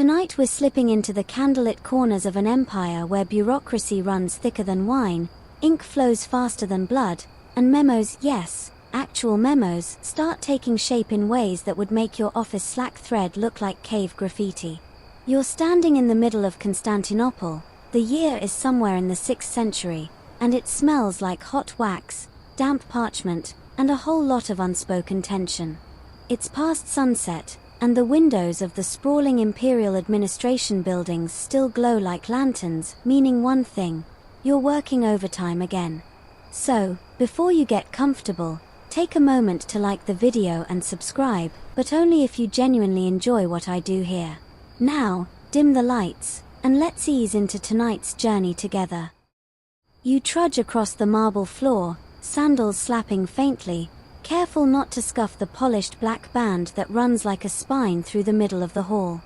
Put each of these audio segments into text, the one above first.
Tonight we're slipping into the candlelit corners of an empire where bureaucracy runs thicker than wine, ink flows faster than blood, and memos, yes, actual memos, start taking shape in ways that would make your office Slack thread look like cave graffiti. You're standing in the middle of Constantinople. The year is somewhere in the 6th century, and it smells like hot wax, damp parchment, and a whole lot of unspoken tension. It's past sunset, and the windows of the sprawling imperial administration buildings still glow like lanterns, meaning one thing: you're working overtime again. So, before you get comfortable, take a moment to like the video and subscribe, but only if you genuinely enjoy what I do here. Now, dim the lights, and let's ease into tonight's journey together. You trudge across the marble floor, sandals slapping faintly, careful not to scuff the polished black band that runs like a spine through the middle of the hall.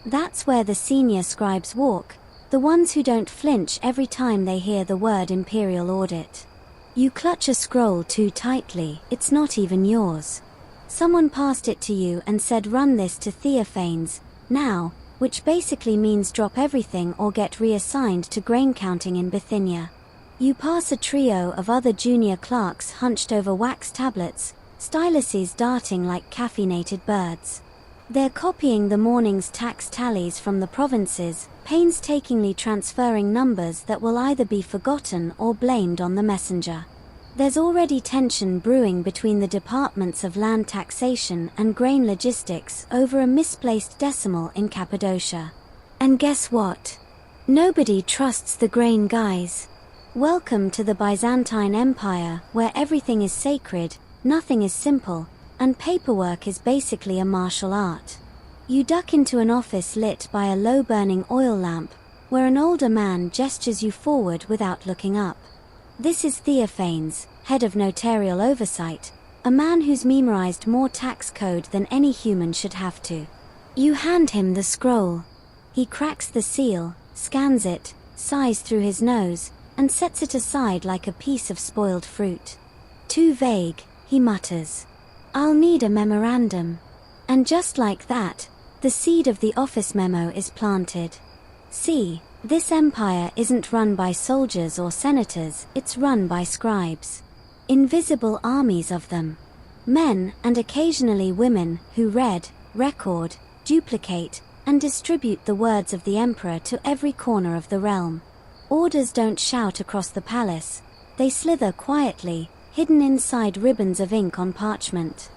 That's where the senior scribes walk, the ones who don't flinch every time they hear the word imperial audit. You clutch a scroll too tightly, it's not even yours. Someone passed it to you and said run this to Theophanes, now, which basically means drop everything or get reassigned to grain counting in Bithynia. You pass a trio of other junior clerks hunched over wax tablets, styluses darting like caffeinated birds. They're copying the morning's tax tallies from the provinces, painstakingly transferring numbers that will either be forgotten or blamed on the messenger. There's already tension brewing between the departments of land taxation and grain logistics over a misplaced decimal in Cappadocia. And guess what? Nobody trusts the grain guys. Welcome to the Byzantine Empire, where everything is sacred, nothing is simple, and paperwork is basically a martial art. You duck into an office lit by a low-burning oil lamp, where an older man gestures you forward without looking up. This is Theophanes, head of notarial oversight, a man who's memorized more tax code than any human should have to. You hand him the scroll. He cracks the seal, scans it, sighs through his nose, and sets it aside like a piece of spoiled fruit. Too vague, he mutters. I'll need a memorandum. And just like that, the seed of the office memo is planted. See, this empire isn't run by soldiers or senators, it's run by scribes. Invisible armies of them. Men, and occasionally women, who read, record, duplicate, and distribute the words of the emperor to every corner of the realm. Orders don't shout across the palace, they slither quietly, hidden inside ribbons of ink on parchment.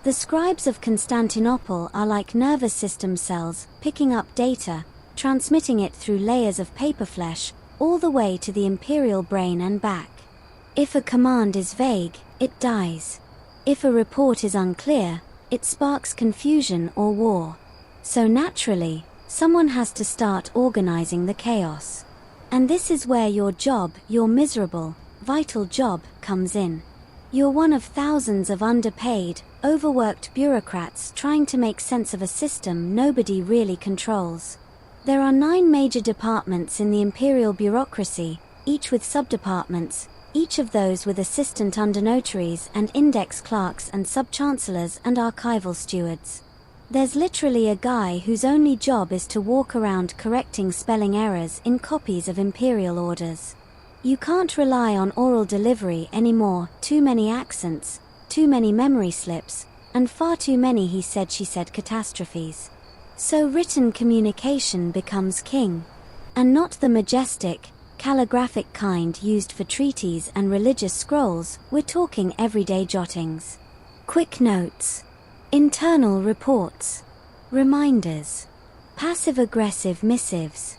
The scribes of Constantinople are like nervous system cells, picking up data, transmitting it through layers of paper flesh, all the way to the imperial brain and back. If a command is vague, it dies. If a report is unclear, it sparks confusion or war. So naturally, someone has to start organizing the chaos. And this is where your job, your miserable, vital job, comes in. You're one of thousands of underpaid, overworked bureaucrats trying to make sense of a system nobody really controls. There are 9 major departments in the imperial bureaucracy, each with subdepartments, each of those with assistant undernotaries and index clerks and sub-chancellors and archival stewards. There's literally a guy whose only job is to walk around correcting spelling errors in copies of imperial orders. You can't rely on oral delivery anymore, too many accents, too many memory slips, and far too many he said she said catastrophes. So written communication becomes king. And not the majestic, calligraphic kind used for treaties and religious scrolls, we're talking everyday jottings. Quick notes. Internal reports. Reminders. Passive-aggressive missives.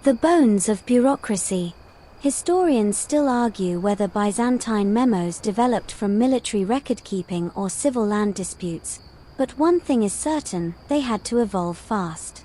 The bones of bureaucracy. Historians still argue whether Byzantine memos developed from military record-keeping or civil land disputes, but one thing is certain, they had to evolve fast.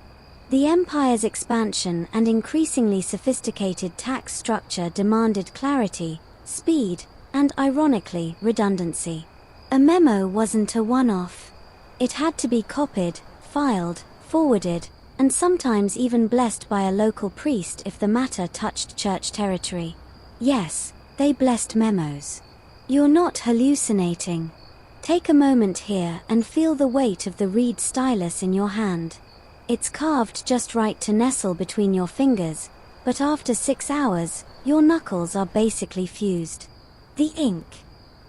The empire's expansion and increasingly sophisticated tax structure demanded clarity, speed, and ironically, redundancy. A memo wasn't a one-off. It had to be copied, filed, forwarded, and sometimes even blessed by a local priest if the matter touched church territory. Yes, they blessed memos. You're not hallucinating. Take a moment here and feel the weight of the reed stylus in your hand. It's carved just right to nestle between your fingers, but after 6 hours, your knuckles are basically fused. The ink.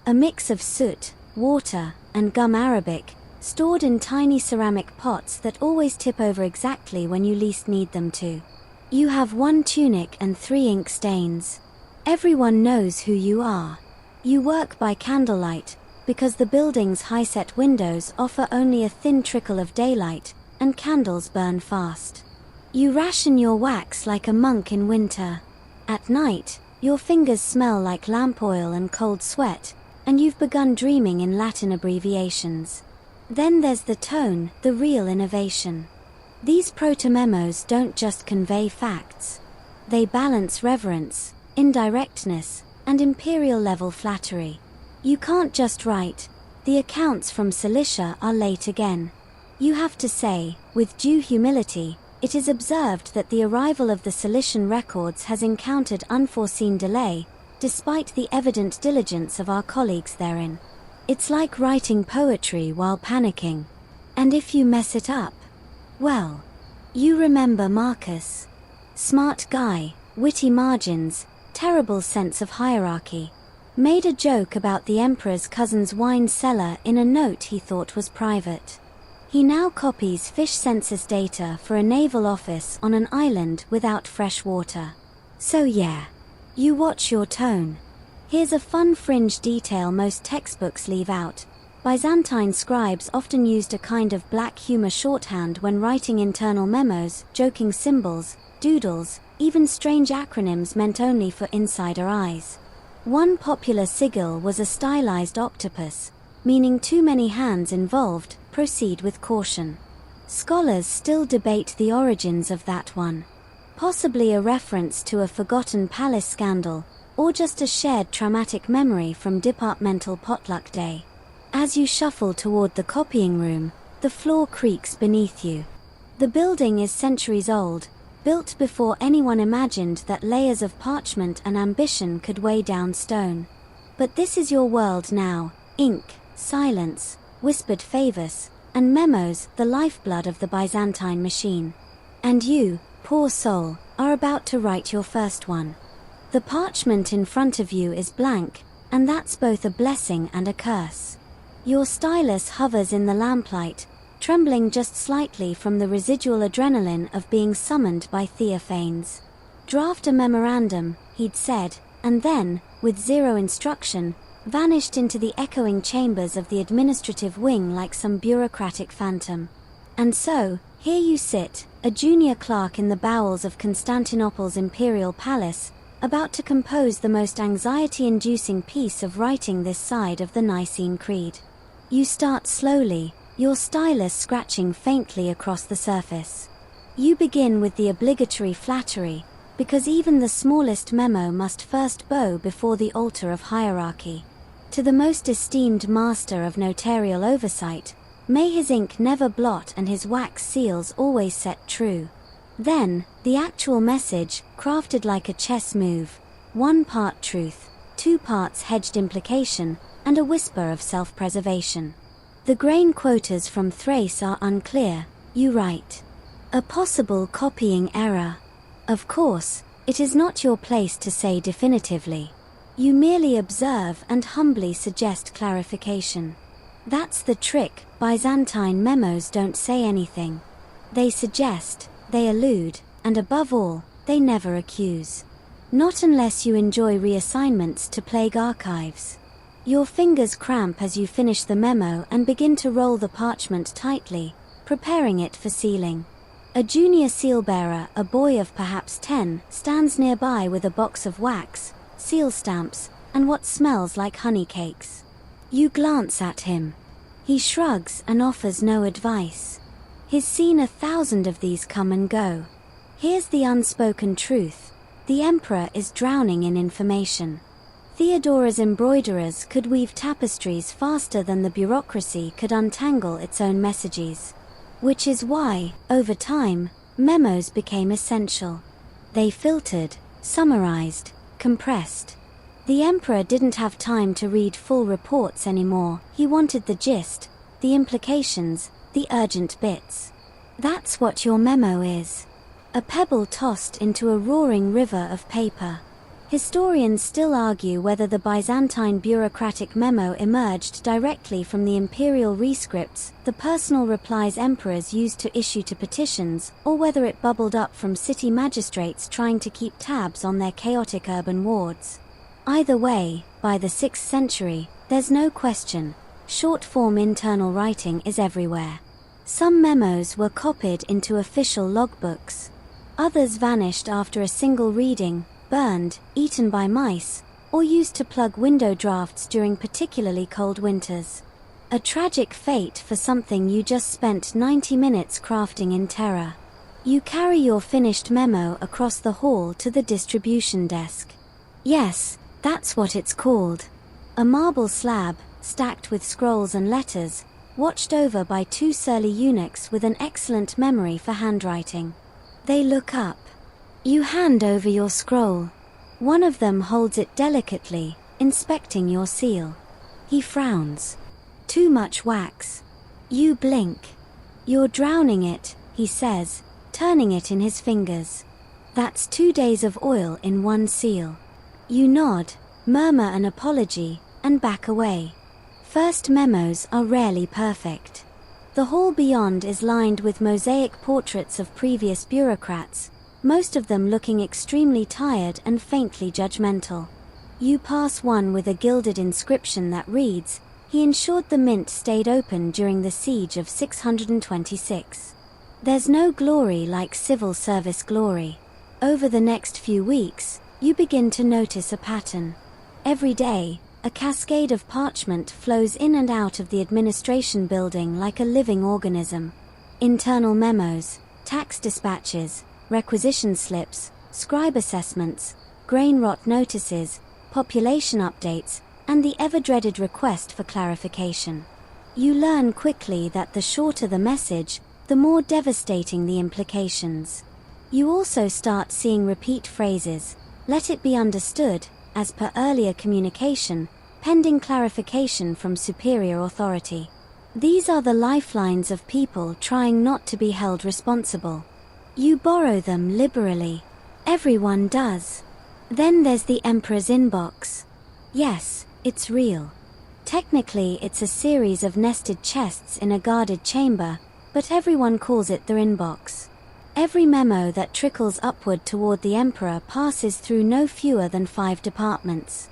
A mix of soot, water, and gum arabic, stored in tiny ceramic pots that always tip over exactly when you least need them to. You have 1 tunic and 3 ink stains. Everyone knows who you are. You work by candlelight, because the building's high-set windows offer only a thin trickle of daylight, and candles burn fast. You ration your wax like a monk in winter. At night, your fingers smell like lamp oil and cold sweat, and you've begun dreaming in Latin abbreviations. Then there's the tone, the real innovation. These proto-memos don't just convey facts. They balance reverence, indirectness, and imperial-level flattery. You can't just write, "The accounts from Cilicia are late again." You have to say, with due humility, "It is observed that the arrival of the Cilician records has encountered unforeseen delay, despite the evident diligence of our colleagues therein." It's like writing poetry while panicking. And if you mess it up, well, you remember Marcus. Smart guy, witty margins, terrible sense of hierarchy. Made a joke about the emperor's cousin's wine cellar in a note he thought was private. He now copies fish census data for a naval office on an island without fresh water. So yeah, you watch your tone. Here's a fun fringe detail most textbooks leave out. Byzantine scribes often used a kind of black humor shorthand when writing internal memos, joking symbols, doodles, even strange acronyms meant only for insider eyes. One popular sigil was a stylized octopus, meaning too many hands involved, proceed with caution. Scholars still debate the origins of that one. Possibly a reference to a forgotten palace scandal, or just a shared traumatic memory from departmental potluck day. As you shuffle toward the copying room, the floor creaks beneath you. The building is centuries old, built before anyone imagined that layers of parchment and ambition could weigh down stone. But this is your world now: ink, silence, whispered favors, and memos, the lifeblood of the Byzantine machine. And you, poor soul, are about to write your first one. The parchment in front of you is blank, and that's both a blessing and a curse. Your stylus hovers in the lamplight, trembling just slightly from the residual adrenaline of being summoned by Theophanes. "Draft a memorandum," he'd said, and then, with zero instruction, vanished into the echoing chambers of the administrative wing like some bureaucratic phantom. And so, here you sit, a junior clerk in the bowels of Constantinople's imperial palace, about to compose the most anxiety-inducing piece of writing this side of the Nicene Creed. You start slowly, your stylus scratching faintly across the surface. You begin with the obligatory flattery, because even the smallest memo must first bow before the altar of hierarchy. To the most esteemed master of notarial oversight, may his ink never blot and his wax seals always set true. Then, the actual message, crafted like a chess move, 1 part truth, 2 parts hedged implication, and a whisper of self-preservation. The grain quotas from Thrace are unclear, you write. A possible copying error. Of course, it is not your place to say definitively. You merely observe and humbly suggest clarification. That's the trick. Byzantine memos don't say anything. They suggest, they allude, and above all, they never accuse. Not unless you enjoy reassignments to plague archives. Your fingers cramp as you finish the memo and begin to roll the parchment tightly, preparing it for sealing. A junior seal-bearer, a boy of perhaps 10, stands nearby with a box of wax, seal stamps, and what smells like honey cakes. You glance at him. He shrugs and offers no advice. He's seen 1,000 of these come and go. Here's the unspoken truth. The emperor is drowning in information. Theodora's embroiderers could weave tapestries faster than the bureaucracy could untangle its own messages. Which is why, over time, memos became essential. They filtered, summarized, compressed. The emperor didn't have time to read full reports anymore. He wanted the gist, the implications, the urgent bits. That's what your memo is. A pebble tossed into a roaring river of paper. Historians still argue whether the Byzantine bureaucratic memo emerged directly from the imperial rescripts, the personal replies emperors used to issue to petitions, or whether it bubbled up from city magistrates trying to keep tabs on their chaotic urban wards. Either way, by the 6th century, there's no question, short-form internal writing is everywhere. Some memos were copied into official logbooks. Others vanished after a single reading, burned, eaten by mice, or used to plug window drafts during particularly cold winters. A tragic fate for something you just spent 90 minutes crafting in terror. You carry your finished memo across the hall to the distribution desk. Yes, that's what it's called. A marble slab, stacked with scrolls and letters, watched over by 2 surly eunuchs with an excellent memory for handwriting. They look up. You hand over your scroll. One of them holds it delicately, inspecting your seal. He frowns. Too much wax. You blink. You're drowning it, he says, turning it in his fingers. That's 2 days of oil in one seal. You nod, murmur an apology, and back away. First memos are rarely perfect. The hall beyond is lined with mosaic portraits of previous bureaucrats, most of them looking extremely tired and faintly judgmental. You pass one with a gilded inscription that reads, "He ensured the mint stayed open during the siege of 626. There's no glory like civil service glory. Over the next few weeks, you begin to notice a pattern. Every day, a cascade of parchment flows in and out of the administration building like a living organism. Internal memos, tax dispatches, requisition slips, scribe assessments, grain rot notices, population updates, and the ever-dreaded request for clarification. You learn quickly that the shorter the message, the more devastating the implications. You also start seeing repeat phrases, "Let it be understood," as per earlier communication, pending clarification from superior authority. These are the lifelines of people trying not to be held responsible. You borrow them liberally. Everyone does. Then there's the emperor's inbox. Yes, it's real. Technically, it's a series of nested chests in a guarded chamber, but everyone calls it their inbox. Every memo that trickles upward toward the emperor passes through no fewer than 5 departments.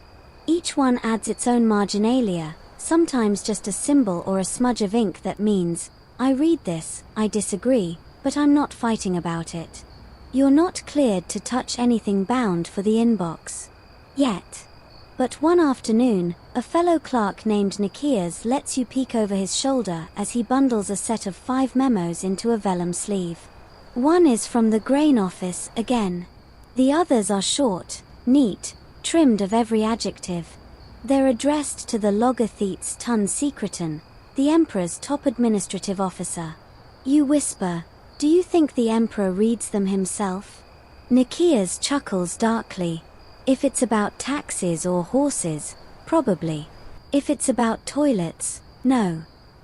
Each one adds its own marginalia, sometimes just a symbol or a smudge of ink that means, "I read this, I disagree, but I'm not fighting about it." You're not cleared to touch anything bound for the inbox. Yet. But one afternoon, a fellow clerk named Nikias lets you peek over his shoulder as he bundles a set of 5 memos into a vellum sleeve. One is from the grain office again. The others are short, neat, trimmed of every adjective. They're addressed to the Logothetes Tun Secretan, the emperor's top administrative officer. You whisper, "Do you think the emperor reads them himself?" Nikias chuckles darkly. If it's about taxes or horses, probably. If it's about toilets, no.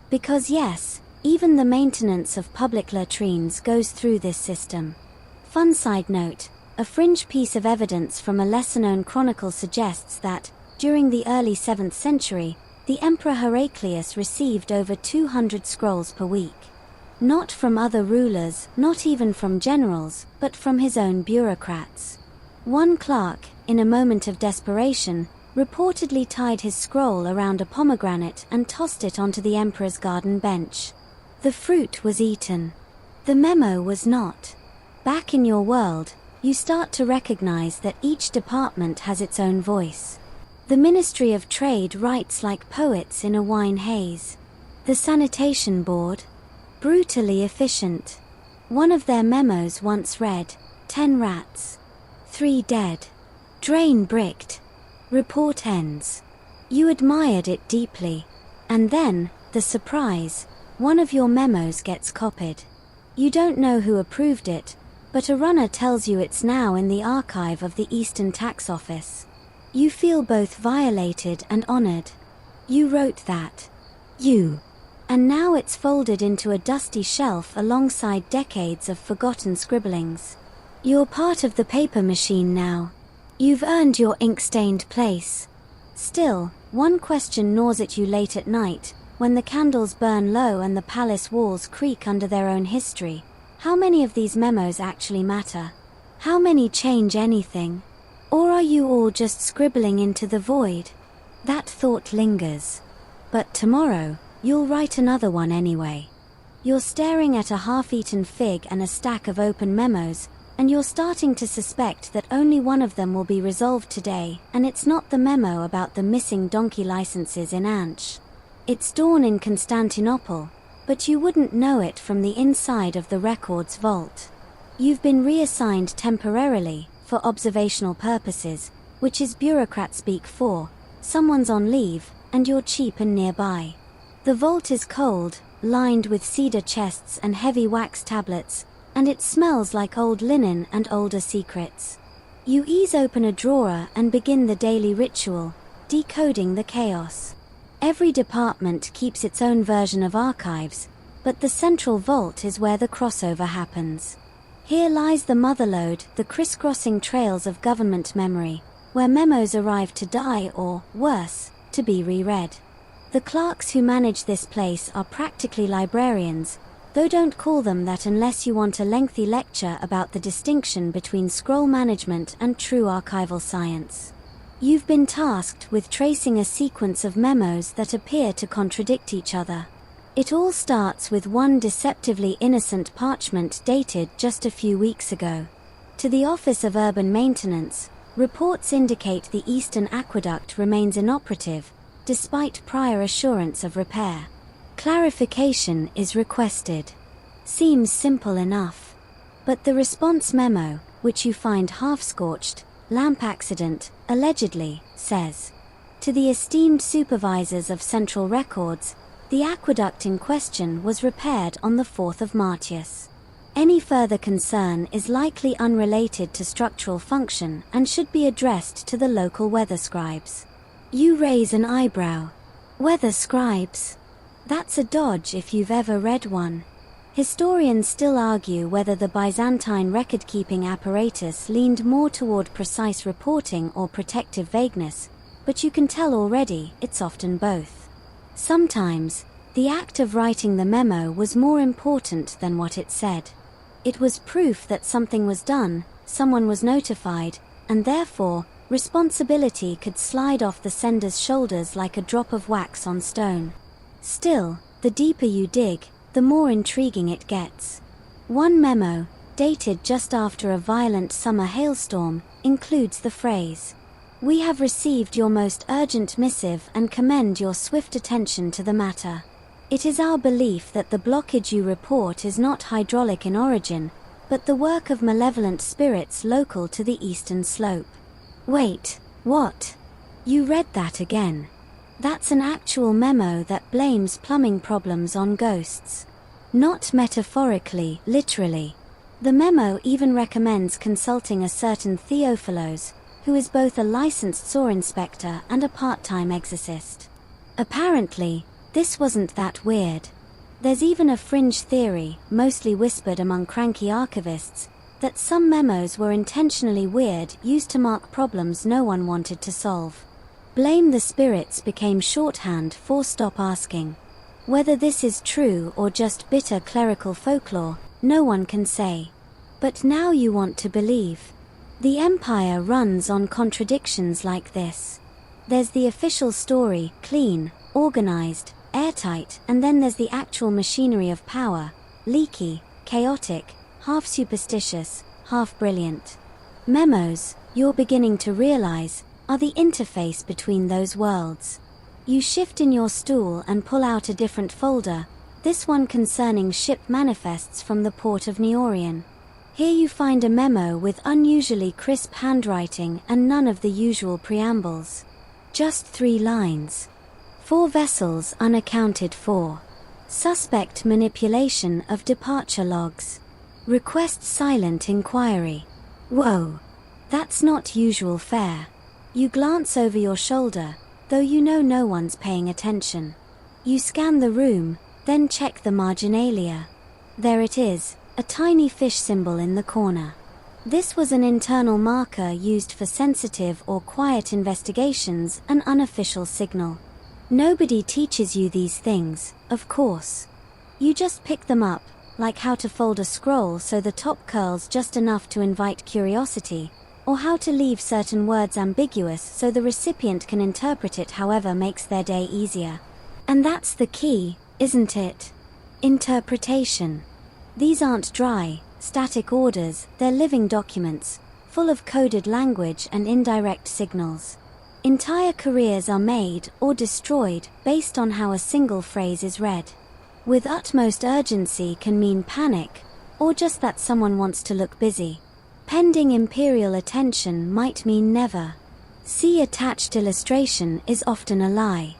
Because yes, even the maintenance of public latrines goes through this system. Fun side note, a fringe piece of evidence from a lesser-known chronicle suggests that, during the early 7th century, the Emperor Heraclius received over 200 scrolls per week. Not from other rulers, not even from generals, but from his own bureaucrats. One clerk, in a moment of desperation, reportedly tied his scroll around a pomegranate and tossed it onto the emperor's garden bench. The fruit was eaten. The memo was not. Back in your world, you start to recognize that each department has its own voice. The Ministry of Trade writes like poets in a wine haze. The Sanitation Board, brutally efficient. One of their memos once read, 10 rats. 3 dead. Drain bricked. Report ends. You admired it deeply. And then, the surprise, one of your memos gets copied. You don't know who approved it, but a runner tells you it's now in the archive of the Eastern Tax Office. You feel both violated and honored. You wrote that. You. And now it's folded into a dusty shelf alongside decades of forgotten scribblings. You're part of the paper machine now. You've earned your ink-stained place. Still, one question gnaws at you late at night, when the candles burn low and the palace walls creak under their own history. How many of these memos actually matter? How many change anything? Or are you all just scribbling into the void? That thought lingers. But tomorrow, you'll write another one anyway. You're staring at a half-eaten fig and a stack of open memos, and you're starting to suspect that only one of them will be resolved today, and it's not the memo about the missing donkey licenses in Anch. It's dawn in Constantinople, but you wouldn't know it from the inside of the records vault. You've been reassigned temporarily, for observational purposes, which is bureaucrat speak for, someone's on leave, and you're cheap and nearby. The vault is cold, lined with cedar chests and heavy wax tablets, and it smells like old linen and older secrets. You ease open a drawer and begin the daily ritual, decoding the chaos. Every department keeps its own version of archives, but the central vault is where the crossover happens. Here lies the motherlode, the crisscrossing trails of government memory, where memos arrive to die or, worse, to be reread. The clerks who manage this place are practically librarians, though don't call them that unless you want a lengthy lecture about the distinction between scroll management and true archival science. You've been tasked with tracing a sequence of memos that appear to contradict each other. It all starts with one deceptively innocent parchment dated just a few weeks ago. To the Office of Urban Maintenance, reports indicate the Eastern Aqueduct remains inoperative, despite prior assurance of repair. Clarification is requested. Seems simple enough. But the response memo, which you find half-scorched, lamp accident, allegedly, says, to the esteemed supervisors of Central Records, the aqueduct in question was repaired on the 4th of Martius. Any further concern is likely unrelated to structural function and should be addressed to the local weather scribes. You raise an eyebrow. Weather scribes? That's a dodge if you've ever read one. Historians still argue whether the Byzantine record-keeping apparatus leaned more toward precise reporting or protective vagueness, but you can tell already it's often both. Sometimes, the act of writing the memo was more important than what it said. It was proof that something was done, someone was notified, and therefore, responsibility could slide off the sender's shoulders like a drop of wax on stone. Still, the deeper you dig, the more intriguing it gets. One memo, dated just after a violent summer hailstorm, includes the phrase, "We have received your most urgent missive and commend your swift attention to the matter. It is our belief that the blockage you report is not hydraulic in origin, but the work of malevolent spirits local to the eastern slope." Wait, what? You read that again? That's an actual memo that blames plumbing problems on ghosts. Not metaphorically, literally. The memo even recommends consulting a certain Theophilos, who is both a licensed saw inspector and a part-time exorcist. Apparently, this wasn't that weird. There's even a fringe theory, mostly whispered among cranky archivists, that some memos were intentionally weird, used to mark problems no one wanted to solve. Blame the spirits became shorthand for stop asking. Whether this is true or just bitter clerical folklore, no one can say. But now you want to believe. The empire runs on contradictions like this. There's the official story, clean, organized, airtight, and then there's the actual machinery of power, leaky, chaotic, half superstitious, half brilliant. Memos, you're beginning to realize, are the interface between those worlds. You shift in your stool and pull out a different folder, this one concerning ship manifests from the port of Neorion. Here you find a memo with unusually crisp handwriting and none of the usual preambles. Just 3 lines. 4 vessels unaccounted for. Suspect manipulation of departure logs. Request silent inquiry. Whoa. That's not usual fare. You glance over your shoulder, though you know no one's paying attention. You scan the room, Then check the marginalia. There it is, a tiny fish symbol in the corner. This was an internal marker used for sensitive or quiet investigations, an unofficial signal. Nobody teaches you these things, of course. You just pick them up, like how to fold a scroll so the top curls just enough to invite curiosity, or how to leave certain words ambiguous so the recipient can interpret it however makes their day easier. And that's the key, isn't it? Interpretation. These aren't dry, static orders, they're living documents, full of coded language and indirect signals. Entire careers are made or destroyed based on how a single phrase is read. With utmost urgency can mean panic, or just that someone wants to look busy. Pending imperial attention might mean never. See attached illustration is often a lie.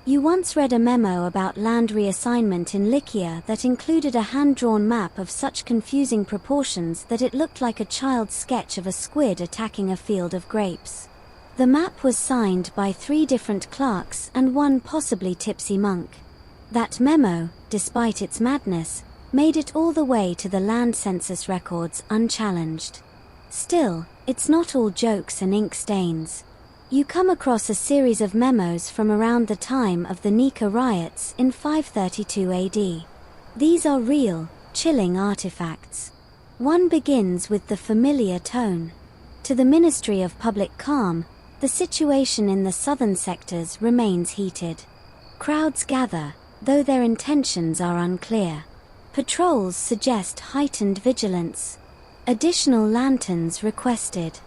You once read a memo about land reassignment in Lycia that included a hand-drawn map of such confusing proportions that it looked like a child's sketch of a squid attacking a field of grapes. The map was signed by 3 different clerks and one possibly tipsy monk. That memo, despite its madness, made it all the way to the land census records unchallenged. Still, it's not all jokes and ink stains. You come across a series of memos from around the time of the Nika riots in 532 AD. These are real, chilling artifacts. One begins with the familiar tone. To the Ministry of Public Calm, the situation in the southern sectors remains heated. Crowds gather, though their intentions are unclear. Patrols suggest heightened vigilance. Additional lanterns requested.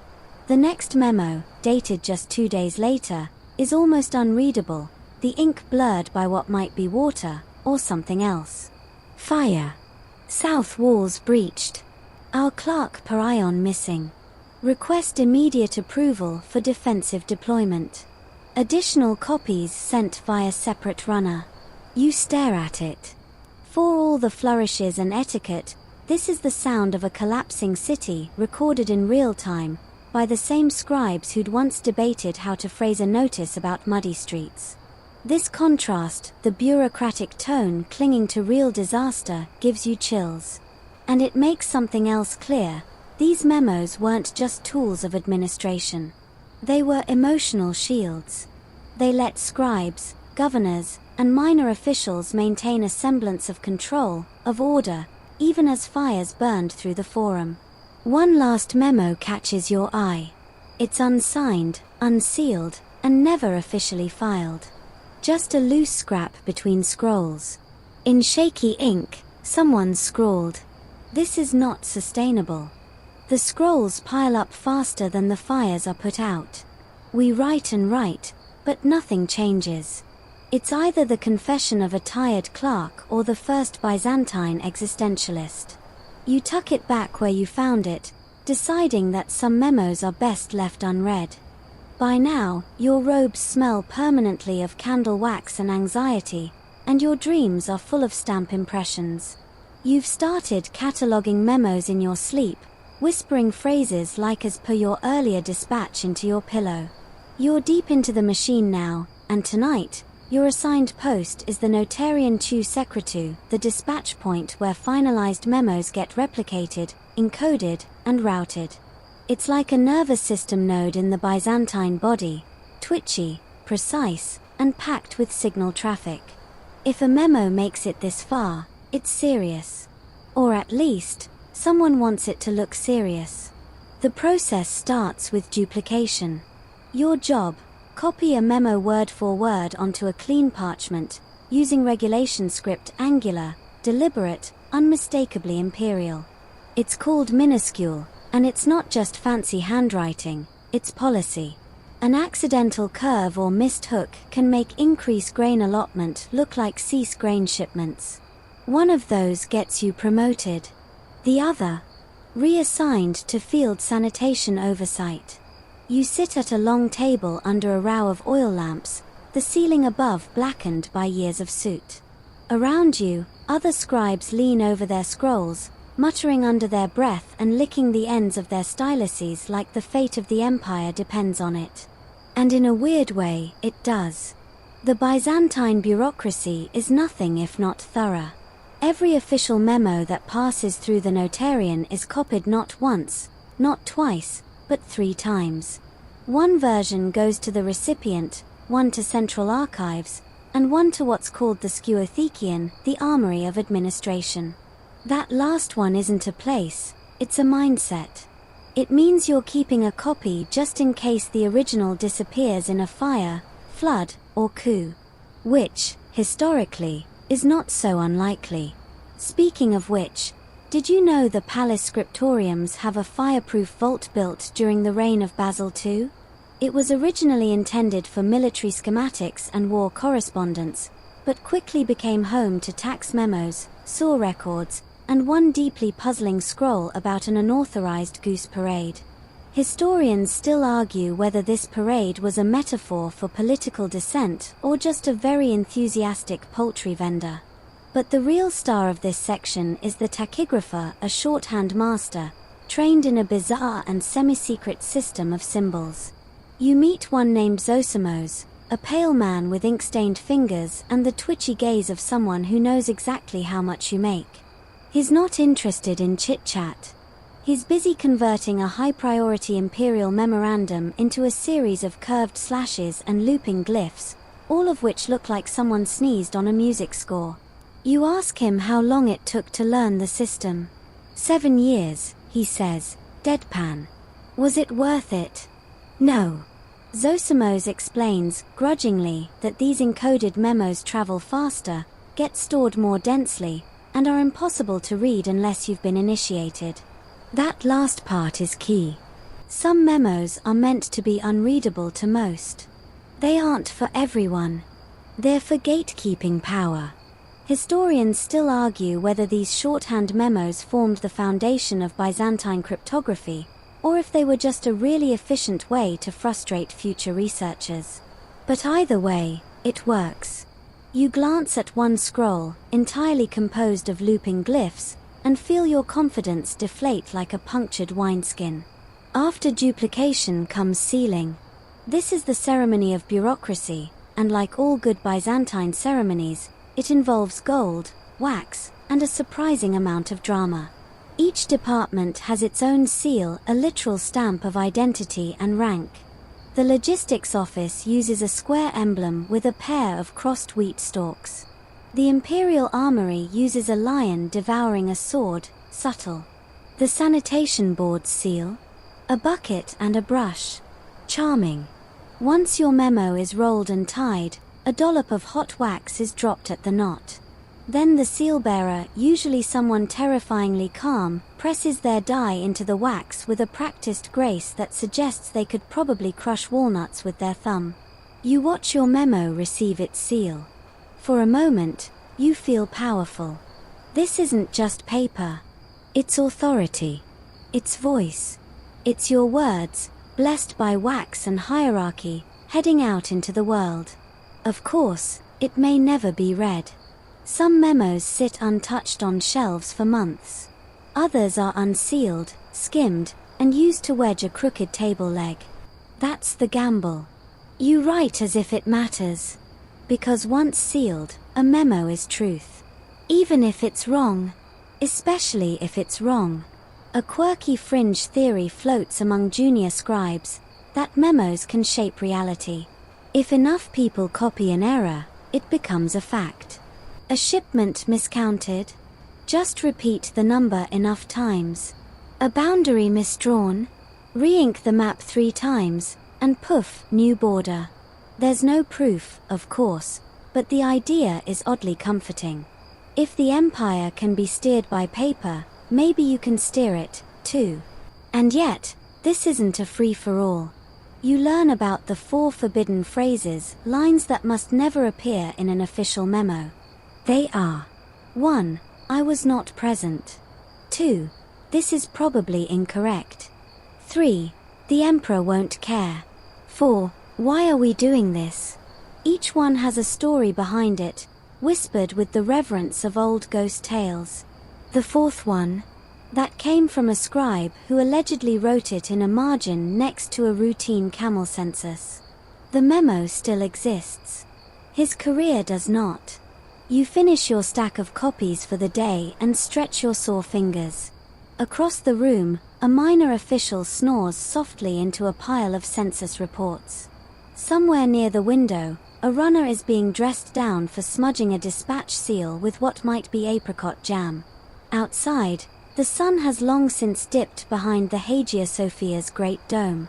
The next memo, dated just 2 days later, is almost unreadable, the ink blurred by what might be water, or something else. Fire. South walls breached. Our clerk Parion missing. Request immediate approval for defensive deployment. Additional copies sent via separate runner. You stare at it. For all the flourishes and etiquette, this is the sound of a collapsing city recorded in real time, by the same scribes who'd once debated how to phrase a notice about muddy streets. This contrast, the bureaucratic tone clinging to real disaster, gives you chills. And it makes something else clear: these memos weren't just tools of administration. They were emotional shields. They let scribes, governors, and minor officials maintain a semblance of control, of order, even as fires burned through the forum. One last memo catches your eye. It's unsigned, unsealed, and never officially filed. Just a loose scrap between scrolls. In shaky ink, someone scrawled, "This is not sustainable." The scrolls pile up faster than the fires are put out. We write and write, but nothing changes. It's either the confession of a tired clerk or the first Byzantine existentialist. You tuck it back where you found it, deciding that some memos are best left unread. By now, your robes smell permanently of candle wax and anxiety, and your dreams are full of stamp impressions. You've started cataloging memos in your sleep, whispering phrases like as per your earlier dispatch into your pillow. You're deep into the machine now, and tonight, your assigned post is the Notarian tu Secretu, the dispatch point where finalized memos get replicated, encoded, and routed. It's like a nervous system node in the Byzantine body, twitchy, precise, and packed with signal traffic. If a memo makes it this far, it's serious. Or at least, someone wants it to look serious. The process starts with duplication. Your job: copy a memo word for word onto a clean parchment, using regulation script angular, deliberate, unmistakably imperial. It's called minuscule, and it's not just fancy handwriting, it's policy. An accidental curve or missed hook can make increase grain allotment look like cease grain shipments. One of those gets you promoted. The other, reassigned to field sanitation oversight. You sit at a long table under a row of oil lamps, the ceiling above blackened by years of soot. Around you, other scribes lean over their scrolls, muttering under their breath and licking the ends of their styluses like the fate of the empire depends on it. And in a weird way, it does. The Byzantine bureaucracy is nothing if not thorough. Every official memo that passes through the notarian is copied not once, not twice, but 3 times. One version goes to the recipient, one to central archives, and one to what's called the Scuothekion, the armory of administration. That last one isn't a place, it's a mindset. It means you're keeping a copy just in case the original disappears in a fire, flood, or coup. Which, historically, is not so unlikely. Speaking of which, did you know the palace scriptoriums have a fireproof vault built during the reign of Basil II? It was originally intended for military schematics and war correspondence, but quickly became home to tax memos, saw records, and one deeply puzzling scroll about an unauthorized goose parade. Historians still argue whether this parade was a metaphor for political dissent or just a very enthusiastic poultry vendor. But the real star of this section is the tachygrapher, a shorthand master, trained in a bizarre and semi-secret system of symbols. You meet one named Zosimos, a pale man with ink-stained fingers and the twitchy gaze of someone who knows exactly how much you make. He's not interested in chit-chat. He's busy converting a high-priority imperial memorandum into a series of curved slashes and looping glyphs, all of which look like someone sneezed on a music score. You ask him how long it took to learn the system. 7 years, he says, deadpan. Was it worth it? No. Zosimos explains, grudgingly, that these encoded memos travel faster, get stored more densely, and are impossible to read unless you've been initiated. That last part is key. Some memos are meant to be unreadable to most. They aren't for everyone. They're for gatekeeping power. Historians still argue whether these shorthand memos formed the foundation of Byzantine cryptography, or if they were just a really efficient way to frustrate future researchers. But either way, it works. You glance at one scroll, entirely composed of looping glyphs, and feel your confidence deflate like a punctured wineskin. After duplication comes sealing. This is the ceremony of bureaucracy, and like all good Byzantine ceremonies, it involves gold, wax, and a surprising amount of drama. Each department has its own seal, a literal stamp of identity and rank. The logistics office uses a square emblem with a pair of crossed wheat stalks. The imperial armory uses a lion devouring a sword, subtle. The sanitation board's seal? A bucket and a brush. Charming. Once your memo is rolled and tied, a dollop of hot wax is dropped at the knot. Then the seal-bearer, usually someone terrifyingly calm, presses their die into the wax with a practiced grace that suggests they could probably crush walnuts with their thumb. You watch your memo receive its seal. For a moment, you feel powerful. This isn't just paper. It's authority. It's voice. It's your words, blessed by wax and hierarchy, heading out into the world. Of course, it may never be read. Some memos sit untouched on shelves for months. Others are unsealed, skimmed, and used to wedge a crooked table leg. That's the gamble. You write as if it matters. Because once sealed, a memo is truth. Even if it's wrong. Especially if it's wrong. A quirky fringe theory floats among junior scribes, that memos can shape reality. If enough people copy an error, it becomes a fact. A shipment miscounted? Just repeat the number enough times. A boundary misdrawn? Re-ink the map 3 times, and poof, new border. There's no proof, of course, but the idea is oddly comforting. If the empire can be steered by paper, maybe you can steer it, too. And yet, this isn't a free-for-all. You learn about the 4 forbidden phrases, lines that must never appear in an official memo. They are: 1. I was not present. 2. This is probably incorrect. 3. The emperor won't care. 4. Why are we doing this? Each one has a story behind it, whispered with the reverence of old ghost tales. The 4th one? That came from a scribe who allegedly wrote it in a margin next to a routine camel census. The memo still exists. His career does not. You finish your stack of copies for the day and stretch your sore fingers. Across the room, a minor official snores softly into a pile of census reports. Somewhere near the window, a runner is being dressed down for smudging a dispatch seal with what might be apricot jam. Outside, the sun has long since dipped behind the Hagia Sophia's great dome.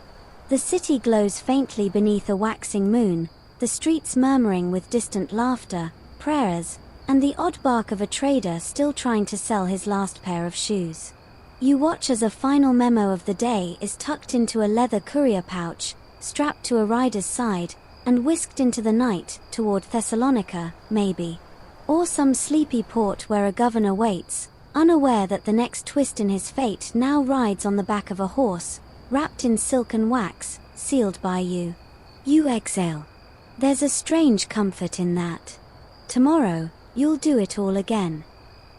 The city glows faintly beneath a waxing moon, the streets murmuring with distant laughter, prayers, and the odd bark of a trader still trying to sell his last pair of shoes. You watch as a final memo of the day is tucked into a leather courier pouch, strapped to a rider's side, and whisked into the night, toward Thessalonica, maybe. Or some sleepy port where a governor waits, unaware that the next twist in his fate now rides on the back of a horse, wrapped in silk and wax, sealed by you. You exhale. There's a strange comfort in that. Tomorrow, you'll do it all again.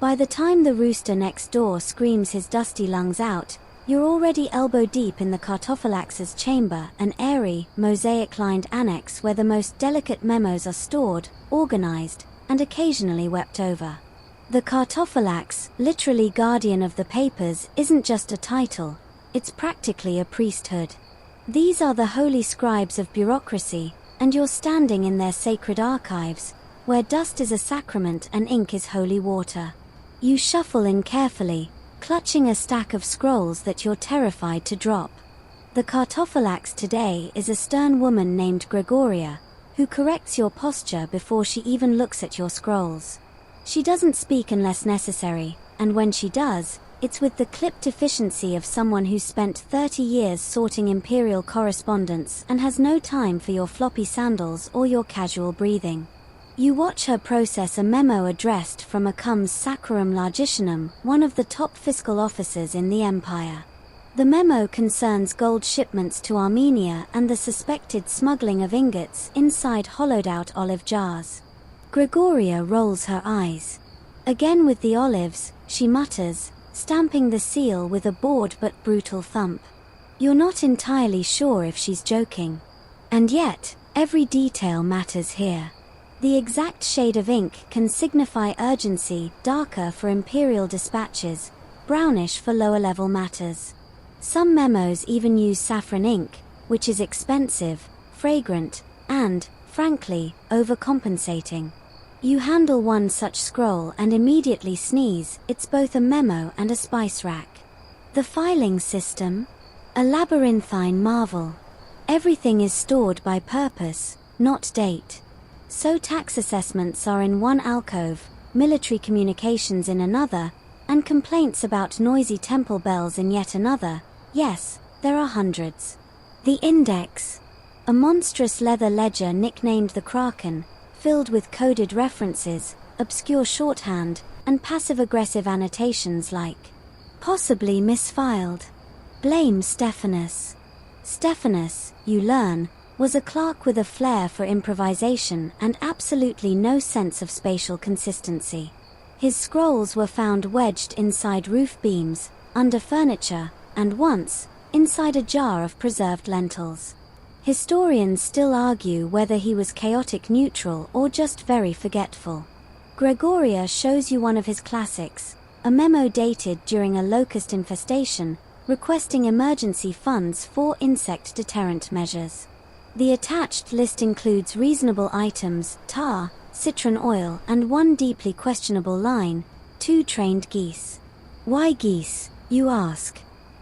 By the time the rooster next door screams his dusty lungs out, you're already elbow-deep in the cartophylax's chamber, an airy, mosaic-lined annex where the most delicate memos are stored, organized, and occasionally wept over. The cartophylax, literally guardian of the papers, isn't just a title, it's practically a priesthood. These are the holy scribes of bureaucracy, and you're standing in their sacred archives, where dust is a sacrament and ink is holy water. You shuffle in carefully, clutching a stack of scrolls that you're terrified to drop. The cartophylax today is a stern woman named Gregoria, who corrects your posture before she even looks at your scrolls. She doesn't speak unless necessary, and when she does, it's with the clipped efficiency of someone who spent 30 years sorting imperial correspondence and has no time for your floppy sandals or your casual breathing. You watch her process a memo addressed from a Comes Sacrarum Largitionum, one of the top fiscal officers in the empire. The memo concerns gold shipments to Armenia and the suspected smuggling of ingots inside hollowed-out olive jars. Gregoria rolls her eyes. Again with the olives, she mutters, stamping the seal with a bored but brutal thump. You're not entirely sure if she's joking. And yet, every detail matters here. The exact shade of ink can signify urgency, darker for imperial dispatches, brownish for lower-level matters. Some memos even use saffron ink, which is expensive, fragrant, and, frankly, overcompensating. You handle one such scroll and immediately sneeze, it's both a memo and a spice rack. The filing system? A labyrinthine marvel. Everything is stored by purpose, not date. So tax assessments are in one alcove, military communications in another, and complaints about noisy temple bells in yet another. Yes, there are hundreds. The index. A monstrous leather ledger nicknamed the Kraken, filled with coded references, obscure shorthand, and passive-aggressive annotations like, possibly misfiled. Blame Stephanus. Stephanus, you learn, was a clerk with a flair for improvisation and absolutely no sense of spatial consistency. His scrolls were found wedged inside roof beams, under furniture, and once, inside a jar of preserved lentils. Historians still argue whether he was chaotic neutral or just very forgetful. Gregoria shows you one of his classics, a memo dated during a locust infestation, requesting emergency funds for insect deterrent measures. The attached list includes reasonable items, tar, citron oil, and one deeply questionable line, 2 trained geese. Why geese, you ask?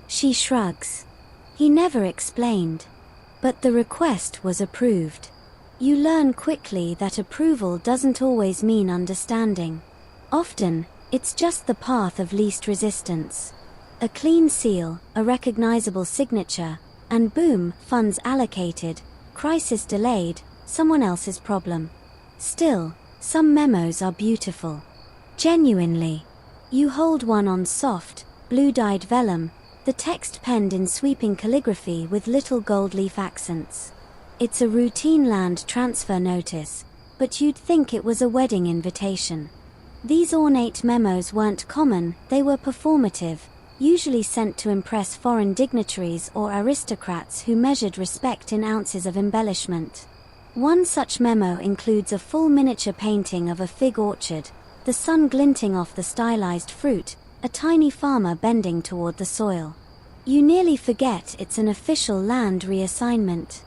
She shrugs. He never explained. But the request was approved. You learn quickly that approval doesn't always mean understanding. Often, it's just the path of least resistance. A clean seal, a recognizable signature, and boom, funds allocated, crisis delayed, someone else's problem. Still, some memos are beautiful. Genuinely. You hold one on soft, blue-dyed vellum, the text penned in sweeping calligraphy with little gold leaf accents. It's a routine land transfer notice, but you'd think it was a wedding invitation. These ornate memos weren't common, they were performative, usually sent to impress foreign dignitaries or aristocrats who measured respect in ounces of embellishment. One such memo includes a full miniature painting of a fig orchard, the sun glinting off the stylized fruit, a tiny farmer bending toward the soil. You nearly forget it's an official land reassignment.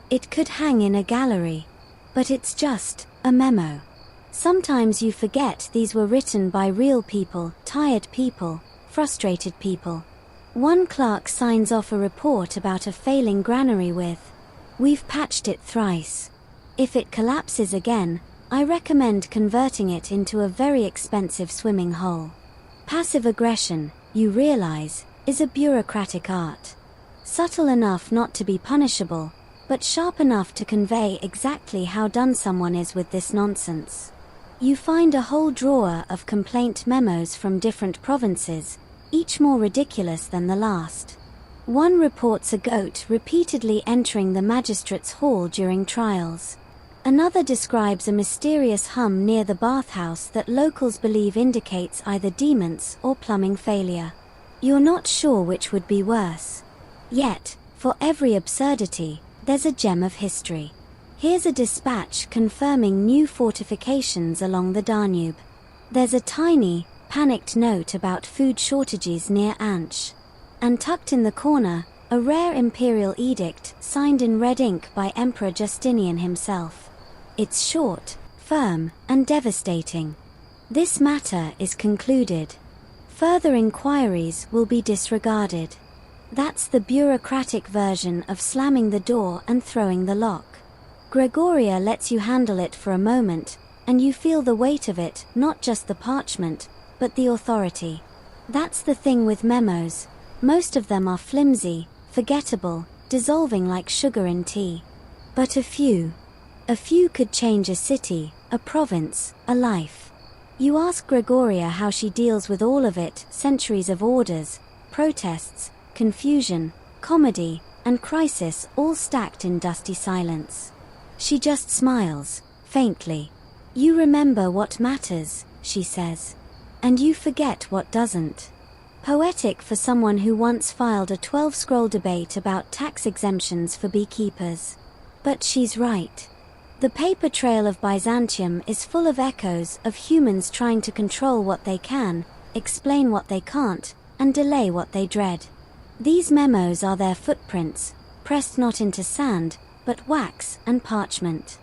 It could hang in a gallery. But it's just a memo. Sometimes you forget these were written by real people, tired people, frustrated people. One clerk signs off a report about a failing granary with, "We've patched it thrice. If it collapses again, I recommend converting it into a very expensive swimming hole." Passive aggression, you realize, is a bureaucratic art. Subtle enough not to be punishable, but sharp enough to convey exactly how done someone is with this nonsense. You find a whole drawer of complaint memos from different provinces, each more ridiculous than the last. One reports a goat repeatedly entering the magistrate's hall during trials. Another describes a mysterious hum near the bathhouse that locals believe indicates either demons or plumbing failure. You're not sure which would be worse. Yet, for every absurdity, there's a gem of history. Here's a dispatch confirming new fortifications along the Danube. There's a tiny, panicked note about food shortages near Anch. And tucked in the corner, a rare imperial edict signed in red ink by Emperor Justinian himself. It's short, firm, and devastating. This matter is concluded. Further inquiries will be disregarded. That's the bureaucratic version of slamming the door and throwing the lock. Gregoria lets you handle it for a moment, and you feel the weight of it, not just the parchment, but the authority. That's the thing with memos. Most of them are flimsy, forgettable, dissolving like sugar in tea. But a few could change a city, a province, a life. You ask Gregoria how she deals with all of it, centuries of orders, protests, confusion, comedy, and crisis all stacked in dusty silence. She just smiles, faintly. You remember what matters, she says. And you forget what doesn't. Poetic for someone who once filed a 12-scroll debate about tax exemptions for beekeepers. But she's right. The paper trail of Byzantium is full of echoes of humans trying to control what they can, explain what they can't, and delay what they dread. These memos are their footprints, pressed not into sand, but wax and parchment.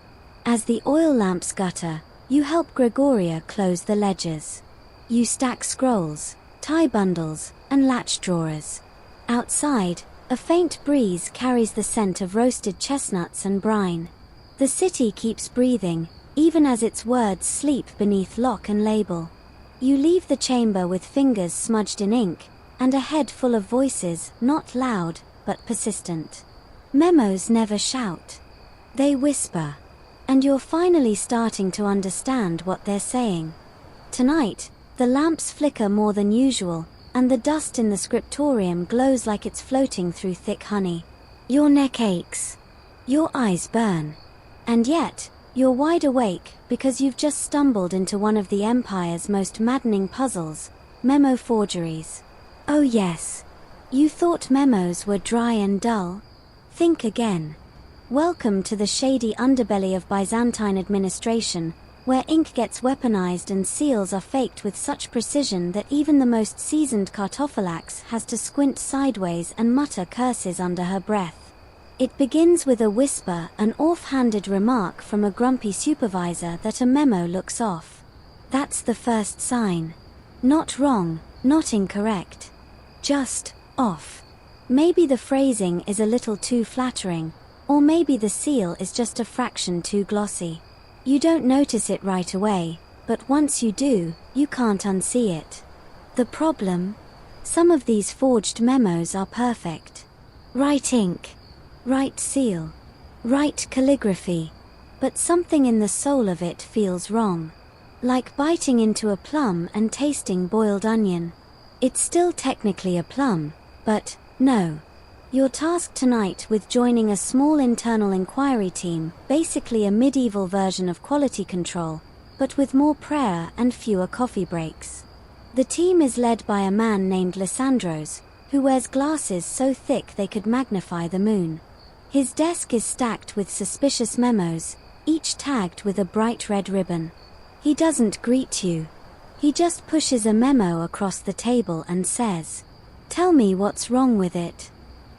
As the oil lamps gutter, you help Gregoria close the ledgers. You stack scrolls, tie bundles, and latch drawers. Outside, a faint breeze carries the scent of roasted chestnuts and brine. The city keeps breathing, even as its words sleep beneath lock and label. You leave the chamber with fingers smudged in ink, and a head full of voices, not loud, but persistent. Memos never shout. They whisper. And you're finally starting to understand what they're saying. Tonight, the lamps flicker more than usual, and the dust in the scriptorium glows like it's floating through thick honey. Your neck aches. Your eyes burn. And yet, you're wide awake because you've just stumbled into one of the Empire's most maddening puzzles, memo forgeries. Oh yes. You thought memos were dry and dull? Think again. Welcome to the shady underbelly of Byzantine administration, where ink gets weaponized and seals are faked with such precision that even the most seasoned cartophilax has to squint sideways and mutter curses under her breath. It begins with a whisper, an offhanded remark from a grumpy supervisor that a memo looks off. That's the first sign. Not wrong, not incorrect. Just off. Maybe the phrasing is a little too flattering, or maybe the seal is just a fraction too glossy. You don't notice it right away, but once you do, you can't unsee it. The problem? Some of these forged memos are perfect. Right ink. Right seal. Right calligraphy. But something in the soul of it feels wrong. Like biting into a plum and tasting boiled onion. It's still technically a plum, but, no. You're tasked tonight with joining a small internal inquiry team, basically a medieval version of quality control, but with more prayer and fewer coffee breaks. The team is led by a man named Lysandros, who wears glasses so thick they could magnify the moon. His desk is stacked with suspicious memos, each tagged with a bright red ribbon. He doesn't greet you. He just pushes a memo across the table and says, "Tell me what's wrong with it."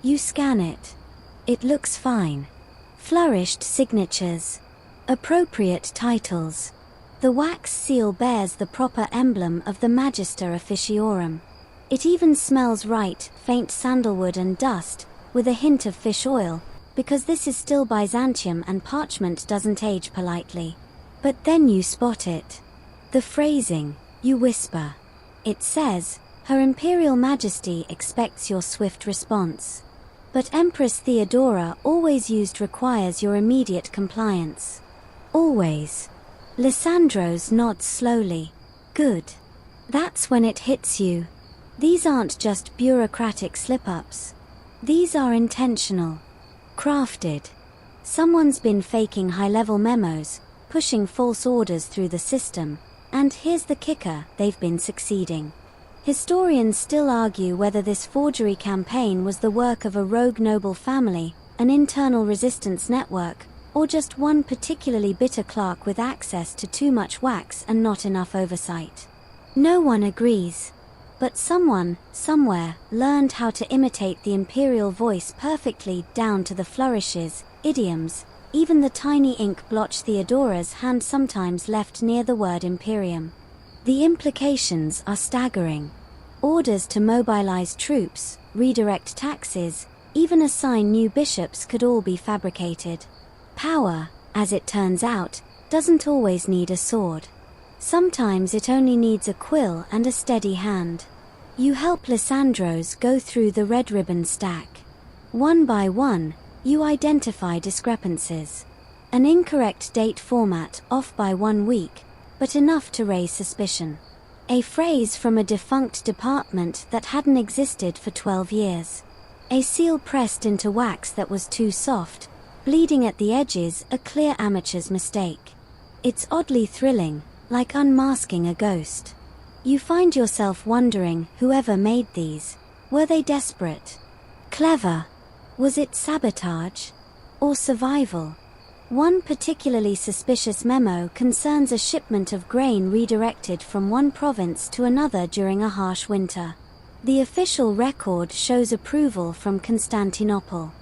You scan it. It looks fine. Flourished signatures. Appropriate titles. The wax seal bears the proper emblem of the Magister Officiorum. It even smells right, faint sandalwood and dust, with a hint of fish oil, because this is still Byzantium and parchment doesn't age politely. But then you spot it. The phrasing, you whisper. It says, "Her Imperial Majesty expects your swift response." But Empress Theodora always used requires your immediate compliance. Always. Lysandros nods slowly. Good. That's when it hits you. These aren't just bureaucratic slip-ups. These are intentional. Crafted. Someone's been faking high-level memos, pushing false orders through the system, and here's the kicker, they've been succeeding. Historians still argue whether this forgery campaign was the work of a rogue noble family, an internal resistance network, or just one particularly bitter clerk with access to too much wax and not enough oversight. No one agrees. But someone, somewhere, learned how to imitate the imperial voice perfectly down to the flourishes, idioms, even the tiny ink blotch Theodora's hand sometimes left near the word imperium. The implications are staggering. Orders to mobilize troops, redirect taxes, even assign new bishops could all be fabricated. Power, as it turns out, doesn't always need a sword. Sometimes it only needs a quill and a steady hand. You help Lysandros go through the red ribbon stack. One by one, you identify discrepancies. An incorrect date format off by 1 week, but enough to raise suspicion. A phrase from a defunct department that hadn't existed for 12 years. A seal pressed into wax that was too soft, bleeding at the edges, a clear amateur's mistake. It's oddly thrilling, like unmasking a ghost. You find yourself wondering, whoever made these, were they desperate? Clever? Was it sabotage? Or survival? One particularly suspicious memo concerns a shipment of grain redirected from one province to another during a harsh winter. The official record shows approval from Constantinople.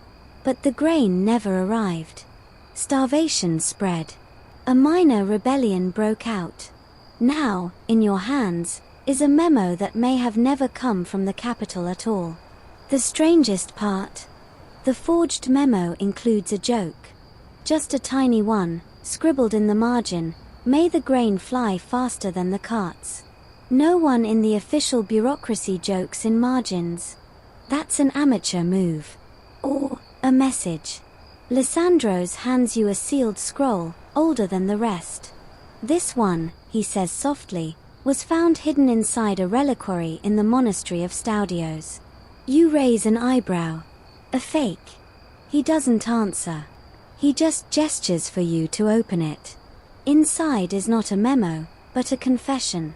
But the grain never arrived. Starvation spread. A minor rebellion broke out. Now, in your hands, is a memo that may have never come from the capital at all. The strangest part? The forged memo includes a joke. Just a tiny one, scribbled in the margin, "May the grain fly faster than the carts." No one in the official bureaucracy jokes in margins. That's an amateur move. Or, a message. Lysandros hands you a sealed scroll, older than the rest. "This one," he says softly, "was found hidden inside a reliquary in the monastery of Staudios." You raise an eyebrow. A fake. He doesn't answer. He just gestures for you to open it. Inside is not a memo, but a confession.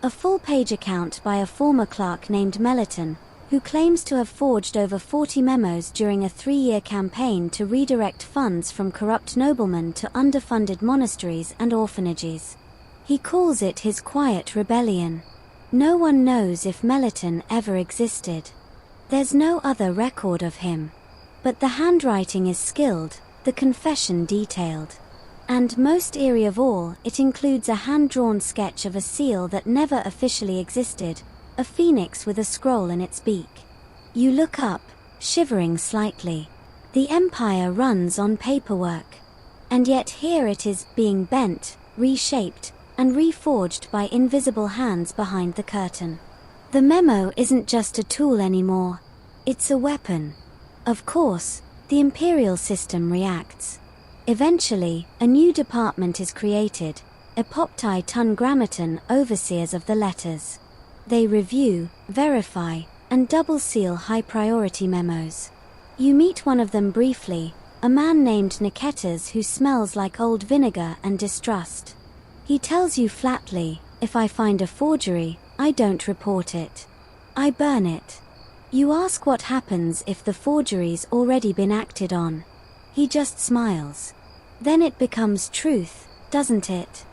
A full-page account by a former clerk named Meliton, who claims to have forged over 40 memos during a 3-year campaign to redirect funds from corrupt noblemen to underfunded monasteries and orphanages. He calls it his quiet rebellion. No one knows if Meliton ever existed. There's no other record of him. But the handwriting is skilled, the confession detailed. And most eerie of all, it includes a hand-drawn sketch of a seal that never officially existed, a phoenix with a scroll in its beak. You look up, shivering slightly. The empire runs on paperwork. And yet here it is, being bent, reshaped, and reforged by invisible hands behind the curtain. The memo isn't just a tool anymore. It's a weapon. Of course, the imperial system reacts. Eventually, a new department is created, Epoptai Tun Grammaton, overseers of the letters. They review, verify, and double-seal high-priority memos. You meet one of them briefly, a man named Niketas who smells like old vinegar and distrust. He tells you flatly, "If I find a forgery, I don't report it. I burn it." You ask what happens if the forgery's already been acted on. He just smiles. Then it becomes truth, doesn't it?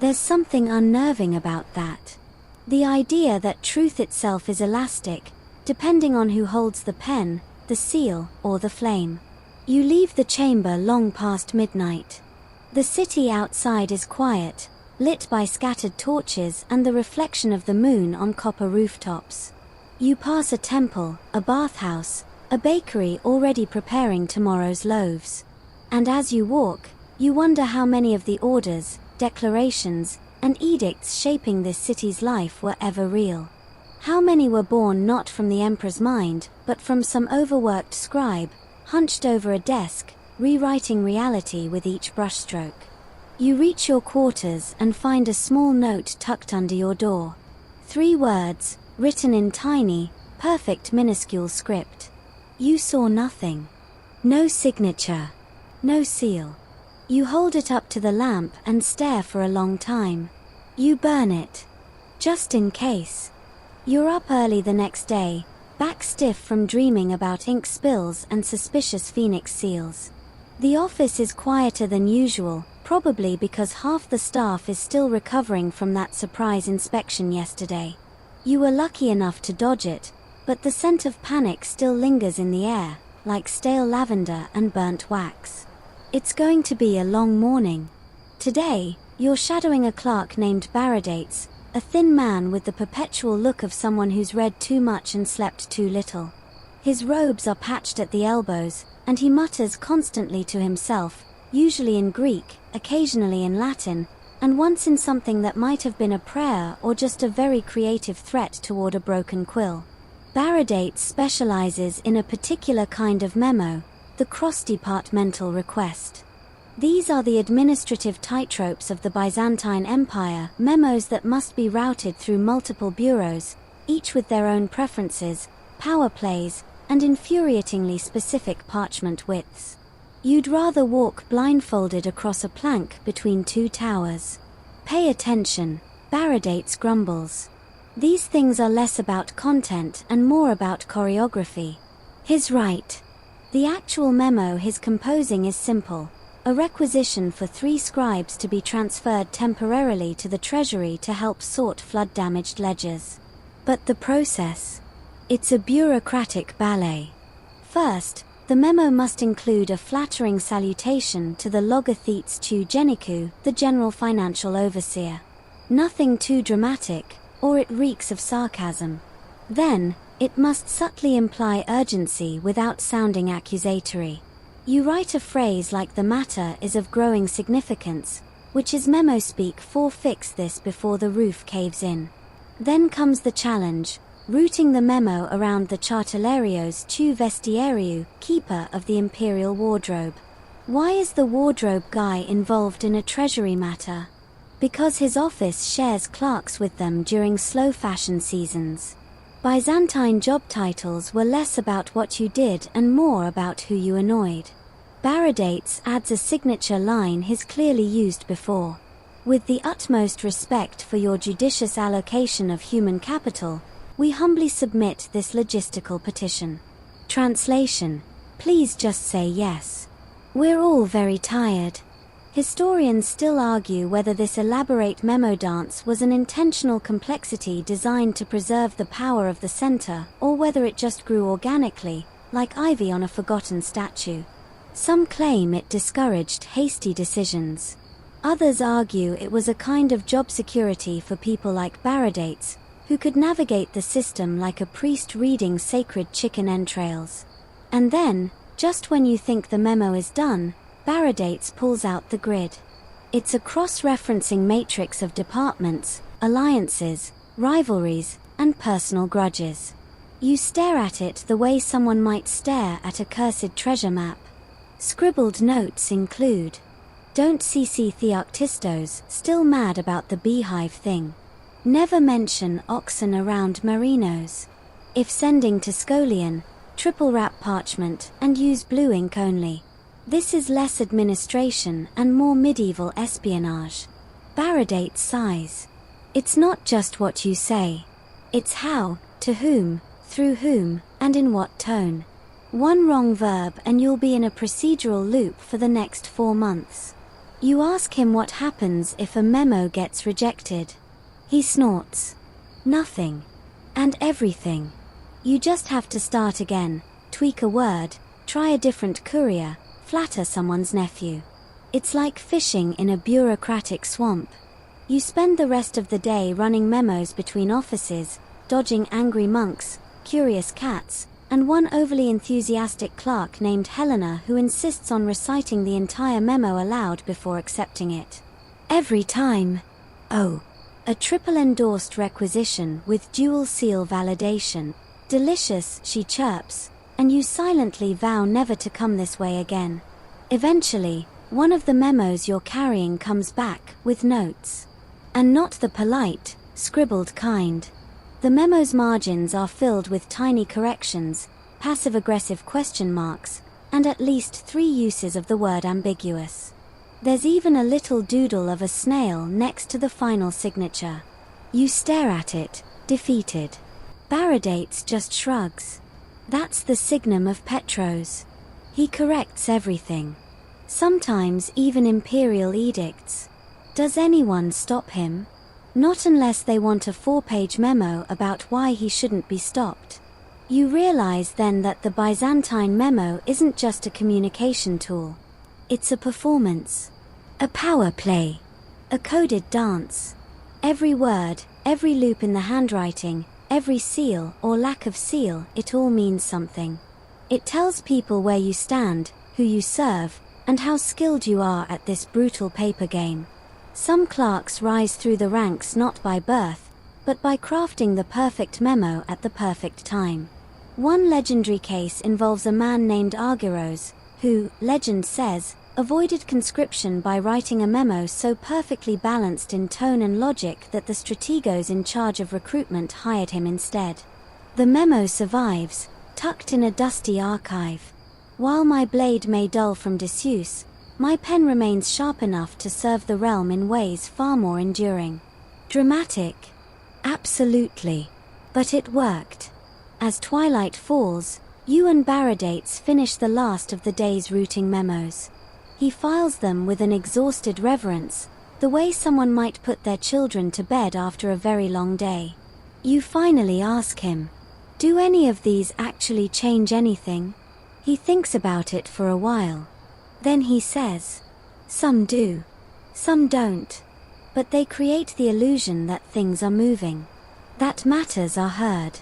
There's something unnerving about that. The idea that truth itself is elastic, depending on who holds the pen, the seal, or the flame. You leave the chamber long past midnight. The city outside is quiet, lit by scattered torches and the reflection of the moon on copper rooftops. You pass a temple, a bathhouse, a bakery already preparing tomorrow's loaves. And as you walk, you wonder how many of the orders, declarations, and edicts shaping this city's life were ever real. How many were born not from the emperor's mind, but from some overworked scribe, hunched over a desk, rewriting reality with each brushstroke. You reach your quarters and find a small note tucked under your door. 3 words, written in tiny, perfect minuscule script. You saw nothing. No signature. No seal. You hold it up to the lamp and stare for a long time. You burn it. Just in case. You're up early the next day, back stiff from dreaming about ink spills and suspicious phoenix seals. The office is quieter than usual, probably because half the staff is still recovering from that surprise inspection yesterday. You were lucky enough to dodge it, but the scent of panic still lingers in the air, like stale lavender and burnt wax. It's going to be a long morning. Today, you're shadowing a clerk named Baradates, a thin man with the perpetual look of someone who's read too much and slept too little. His robes are patched at the elbows, and he mutters constantly to himself, usually in Greek, occasionally in Latin, and once in something that might have been a prayer or just a very creative threat toward a broken quill. Baradates specializes in a particular kind of memo, the cross-departmental request. These are the administrative tightropes of the Byzantine Empire, memos that must be routed through multiple bureaus, each with their own preferences, power plays, and infuriatingly specific parchment widths. You'd rather walk blindfolded across a plank between 2 towers. Pay attention, Baradates grumbles. These things are less about content and more about choreography. He's right. The actual memo he's composing is simple, a requisition for 3 scribes to be transferred temporarily to the treasury to help sort flood-damaged ledgers. But the process? It's a bureaucratic ballet. First, the memo must include a flattering salutation to the logothetes tu geniku, the general financial overseer. Nothing too dramatic, or it reeks of sarcasm. Then, it must subtly imply urgency without sounding accusatory. You write a phrase like "the matter is of growing significance," which is memo speak for "fix this before the roof caves in." Then comes the challenge, routing the memo around the Chartularios tu vestiariu, keeper of the imperial wardrobe. Why is the wardrobe guy involved in a treasury matter? Because his office shares clerks with them during slow fashion seasons. Byzantine job titles were less about what you did and more about who you annoyed. Baradates adds a signature line he's clearly used before. With the utmost respect for your judicious allocation of human capital, we humbly submit this logistical petition. Translation: please just say yes. We're all very tired. Historians still argue whether this elaborate memo dance was an intentional complexity designed to preserve the power of the center, or whether it just grew organically, like ivy on a forgotten statue. Some claim it discouraged hasty decisions. Others argue it was a kind of job security for people like Baradates, who could navigate the system like a priest reading sacred chicken entrails. And then, just when you think the memo is done, Baradates pulls out the grid. It's a cross-referencing matrix of departments, alliances, rivalries, and personal grudges. You stare at it the way someone might stare at a cursed treasure map. Scribbled notes include: don't CC Theoctistos, still mad about the beehive thing. Never mention oxen around merinos. If sending to Scolian, triple wrap parchment and use blue ink only. This is less administration and more medieval espionage. Baradates sighs. It's not just what you say. It's how, to whom, through whom, and in what tone. One wrong verb and you'll be in a procedural loop for the next 4 months. You ask him what happens if a memo gets rejected. He snorts. Nothing. And everything. You just have to start again, tweak a word, try a different courier, flatter someone's nephew. It's like fishing in a bureaucratic swamp. You spend the rest of the day running memos between offices, dodging angry monks, curious cats, and one overly enthusiastic clerk named Helena who insists on reciting the entire memo aloud before accepting it. Every time. Oh. A triple endorsed requisition with dual seal validation. Delicious, she chirps, and you silently vow never to come this way again. Eventually, one of the memos you're carrying comes back, with notes. And not the polite, scribbled kind. The memo's margins are filled with tiny corrections, passive-aggressive question marks, and at least 3 uses of the word ambiguous. There's even a little doodle of a snail next to the final signature. You stare at it, defeated. Baradates just shrugs. That's the signum of Petros. He corrects everything. Sometimes even imperial edicts. Does anyone stop him? Not unless they want a 4-page memo about why he shouldn't be stopped. You realize then that the Byzantine memo isn't just a communication tool. It's a performance. A power play. A coded dance. Every word, every loop in the handwriting, every seal or lack of seal, it all means something. It tells people where you stand, who you serve, and how skilled you are at this brutal paper game. Some clerks rise through the ranks not by birth, but by crafting the perfect memo at the perfect time. One legendary case involves a man named Argyros, who, legend says, avoided conscription by writing a memo so perfectly balanced in tone and logic that the strategos in charge of recruitment hired him instead. The memo survives, tucked in a dusty archive. While my blade may dull from disuse, my pen remains sharp enough to serve the realm in ways far more enduring. Dramatic? Absolutely. But it worked. As twilight falls, Ewan Baradates finish the last of the day's routing memos. He files them with an exhausted reverence, the way someone might put their children to bed after a very long day. You finally ask him, "Do any of these actually change anything?" He thinks about it for a while. Then he says, "Some do. Some don't. But they create the illusion that things are moving. That matters are heard.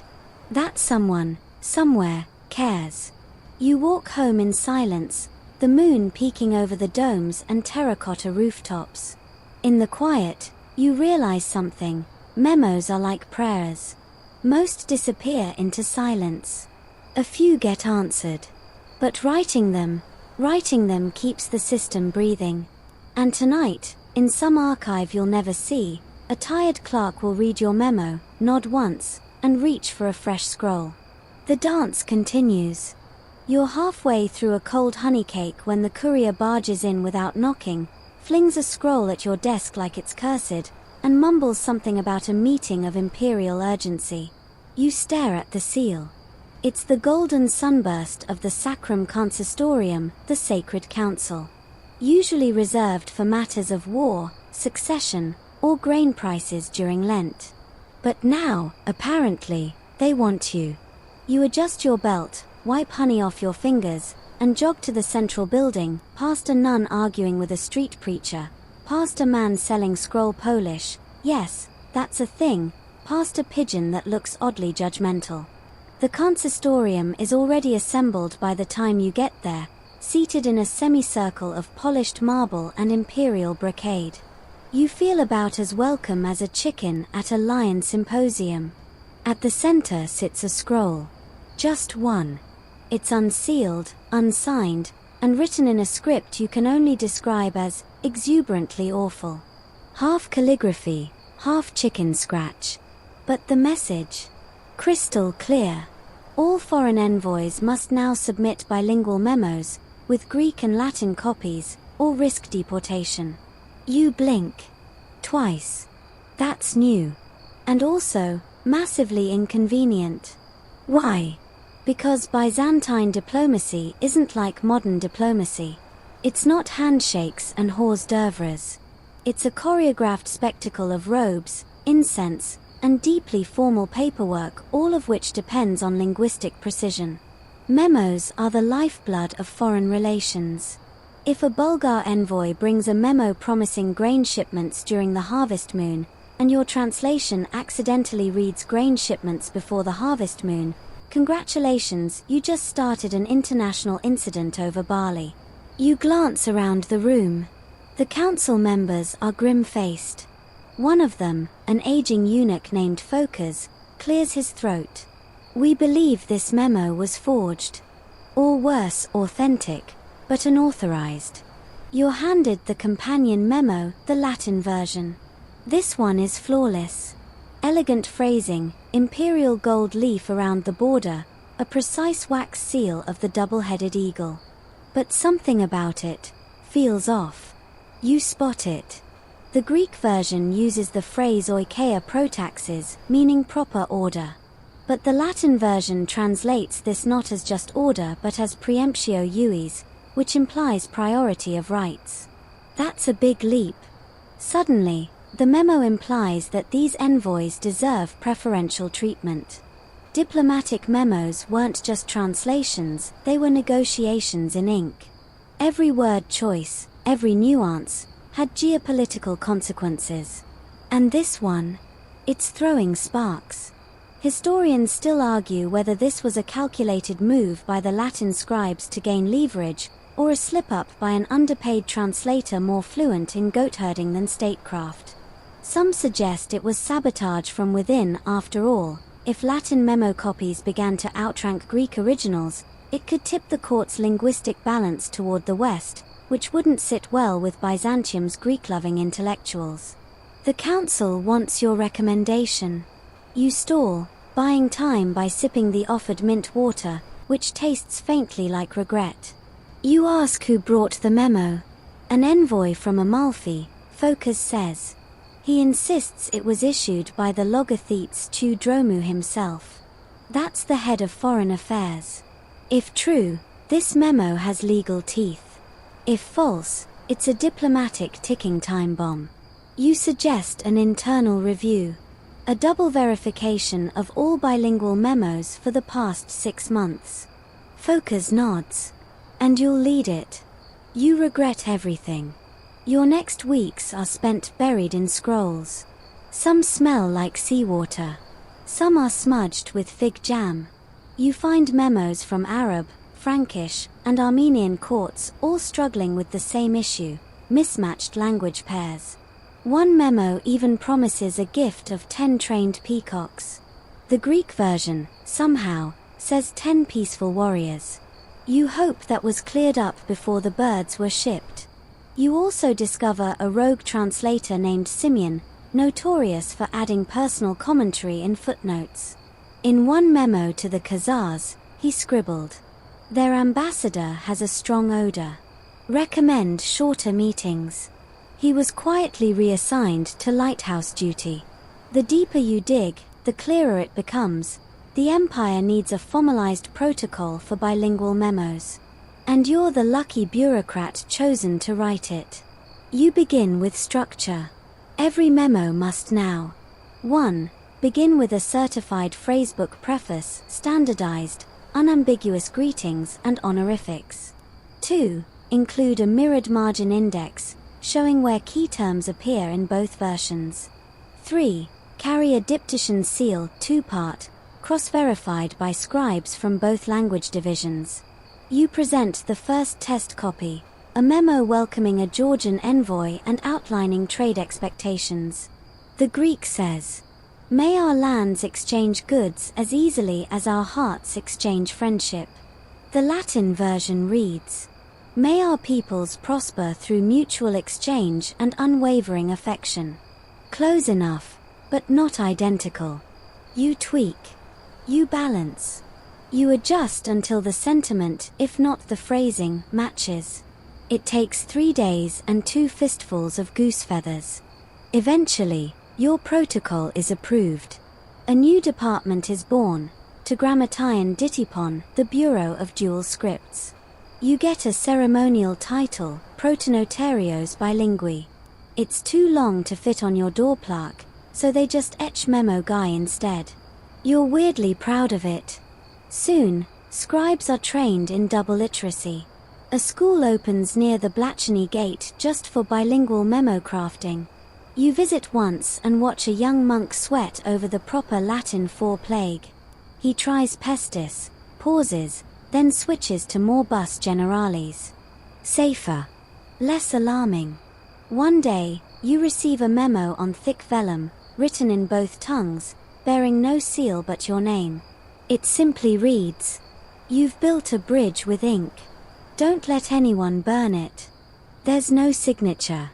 That someone, somewhere, cares." You walk home in silence, the moon peeking over the domes and terracotta rooftops. In the quiet, you realize something. Memos are like prayers. Most disappear into silence. A few get answered. But writing them keeps the system breathing. And tonight, in some archive you'll never see, a tired clerk will read your memo, nod once, and reach for a fresh scroll. The dance continues. You're halfway through a cold honey cake when the courier barges in without knocking, flings a scroll at your desk like it's cursed, and mumbles something about a meeting of imperial urgency. You stare at the seal. It's the golden sunburst of the Sacrum Consistorium, the Sacred Council. Usually reserved for matters of war, succession, or grain prices during Lent. But now, apparently, they want you. You adjust your belt, wipe honey off your fingers, and jog to the central building, past a nun arguing with a street preacher, past a man selling scroll Polish, yes, that's a thing, past a pigeon that looks oddly judgmental. The consistorium is already assembled by the time you get there, seated in a semicircle of polished marble and imperial brocade. You feel about as welcome as a chicken at a lion symposium. At the center sits a scroll. Just one. It's unsealed, unsigned, and written in a script you can only describe as exuberantly awful. Half calligraphy, half chicken scratch. But the message? Crystal clear. All foreign envoys must now submit bilingual memos, with Greek and Latin copies, or risk deportation. You blink. Twice. That's new. And also, massively inconvenient. Why? Because Byzantine diplomacy isn't like modern diplomacy. It's not handshakes and hors d'oeuvres. It's a choreographed spectacle of robes, incense, and deeply formal paperwork, all of which depends on linguistic precision. Memos are the lifeblood of foreign relations. If a Bulgar envoy brings a memo promising grain shipments during the harvest moon, and your translation accidentally reads grain shipments before the harvest moon, congratulations, you just started an international incident over barley. You glance around the room. The council members are grim-faced. One of them, an aging eunuch named Phocas, clears his throat. We believe this memo was forged. Or worse, authentic, but unauthorized. You're handed the companion memo, the Latin version. This one is flawless. Elegant phrasing, imperial gold leaf around the border, a precise wax seal of the double-headed eagle. But something about it feels off. You spot it. The Greek version uses the phrase oikeia protaxis, meaning proper order. But the Latin version translates this not as just order but as preemptio iuis, which implies priority of rights. That's a big leap. Suddenly, the memo implies that these envoys deserve preferential treatment. Diplomatic memos weren't just translations, they were negotiations in ink. Every word choice, every nuance, had geopolitical consequences. And this one? It's throwing sparks. Historians still argue whether this was a calculated move by the Latin scribes to gain leverage, or a slip-up by an underpaid translator more fluent in goat-herding than statecraft. Some suggest it was sabotage from within. After all, if Latin memo copies began to outrank Greek originals, it could tip the court's linguistic balance toward the West, which wouldn't sit well with Byzantium's Greek-loving intellectuals. The council wants your recommendation. You stall, buying time by sipping the offered mint water, which tastes faintly like regret. You ask who brought the memo. An envoy from Amalfi, Phocas says. He insists it was issued by the logothetes Dromu himself. That's the head of foreign affairs. If true, this memo has legal teeth. If false, it's a diplomatic ticking time bomb. You suggest an internal review. A double verification of all bilingual memos for the past 6 months. Phocas nods. And you'll lead it. You regret everything. Your next weeks are spent buried in scrolls. Some smell like seawater. Some are smudged with fig jam. You find memos from Arab, Frankish, and Armenian courts all struggling with the same issue, mismatched language pairs. One memo even promises a gift of 10 trained peacocks. The Greek version, somehow, says 10 peaceful warriors. You hope that was cleared up before the birds were shipped. You also discover a rogue translator named Simeon, notorious for adding personal commentary in footnotes. In one memo to the Khazars, he scribbled, "Their ambassador has a strong odor. Recommend shorter meetings." He was quietly reassigned to lighthouse duty. The deeper you dig, the clearer it becomes. The empire needs a formalized protocol for bilingual memos. And you're the lucky bureaucrat chosen to write it. You begin with structure. Every memo must now 1. Begin with a certified phrasebook preface, standardized, unambiguous greetings and honorifics. 2. Include a mirrored margin index, showing where key terms appear in both versions. 3. Carry a diptychon seal, 2-part, cross-verified by scribes from both language divisions. You present the first test copy, a memo welcoming a Georgian envoy and outlining trade expectations. The Greek says, "May our lands exchange goods as easily as our hearts exchange friendship." The Latin version reads, "May our peoples prosper through mutual exchange and unwavering affection." Close enough, but not identical. You tweak. You balance. You adjust until the sentiment, if not the phrasing, matches. It takes 3 days and 2 fistfuls of goose feathers. Eventually, your protocol is approved. A new department is born, Tetragrammaton Ditypon, the Bureau of Dual Scripts. You get a ceremonial title, Protonotarios Bilingui. It's too long to fit on your door plaque, so they just etch Memo Guy instead. You're weirdly proud of it. Soon, scribes are trained in double literacy. A school opens near the Blachany Gate just for bilingual memo crafting. You visit once and watch a young monk sweat over the proper Latin for plague. He tries pestis, pauses, then switches to morbus generales. Safer. Less alarming. One day, you receive a memo on thick vellum, written in both tongues, bearing no seal but your name. It simply reads, "You've built a bridge with ink. Don't let anyone burn it." There's no signature.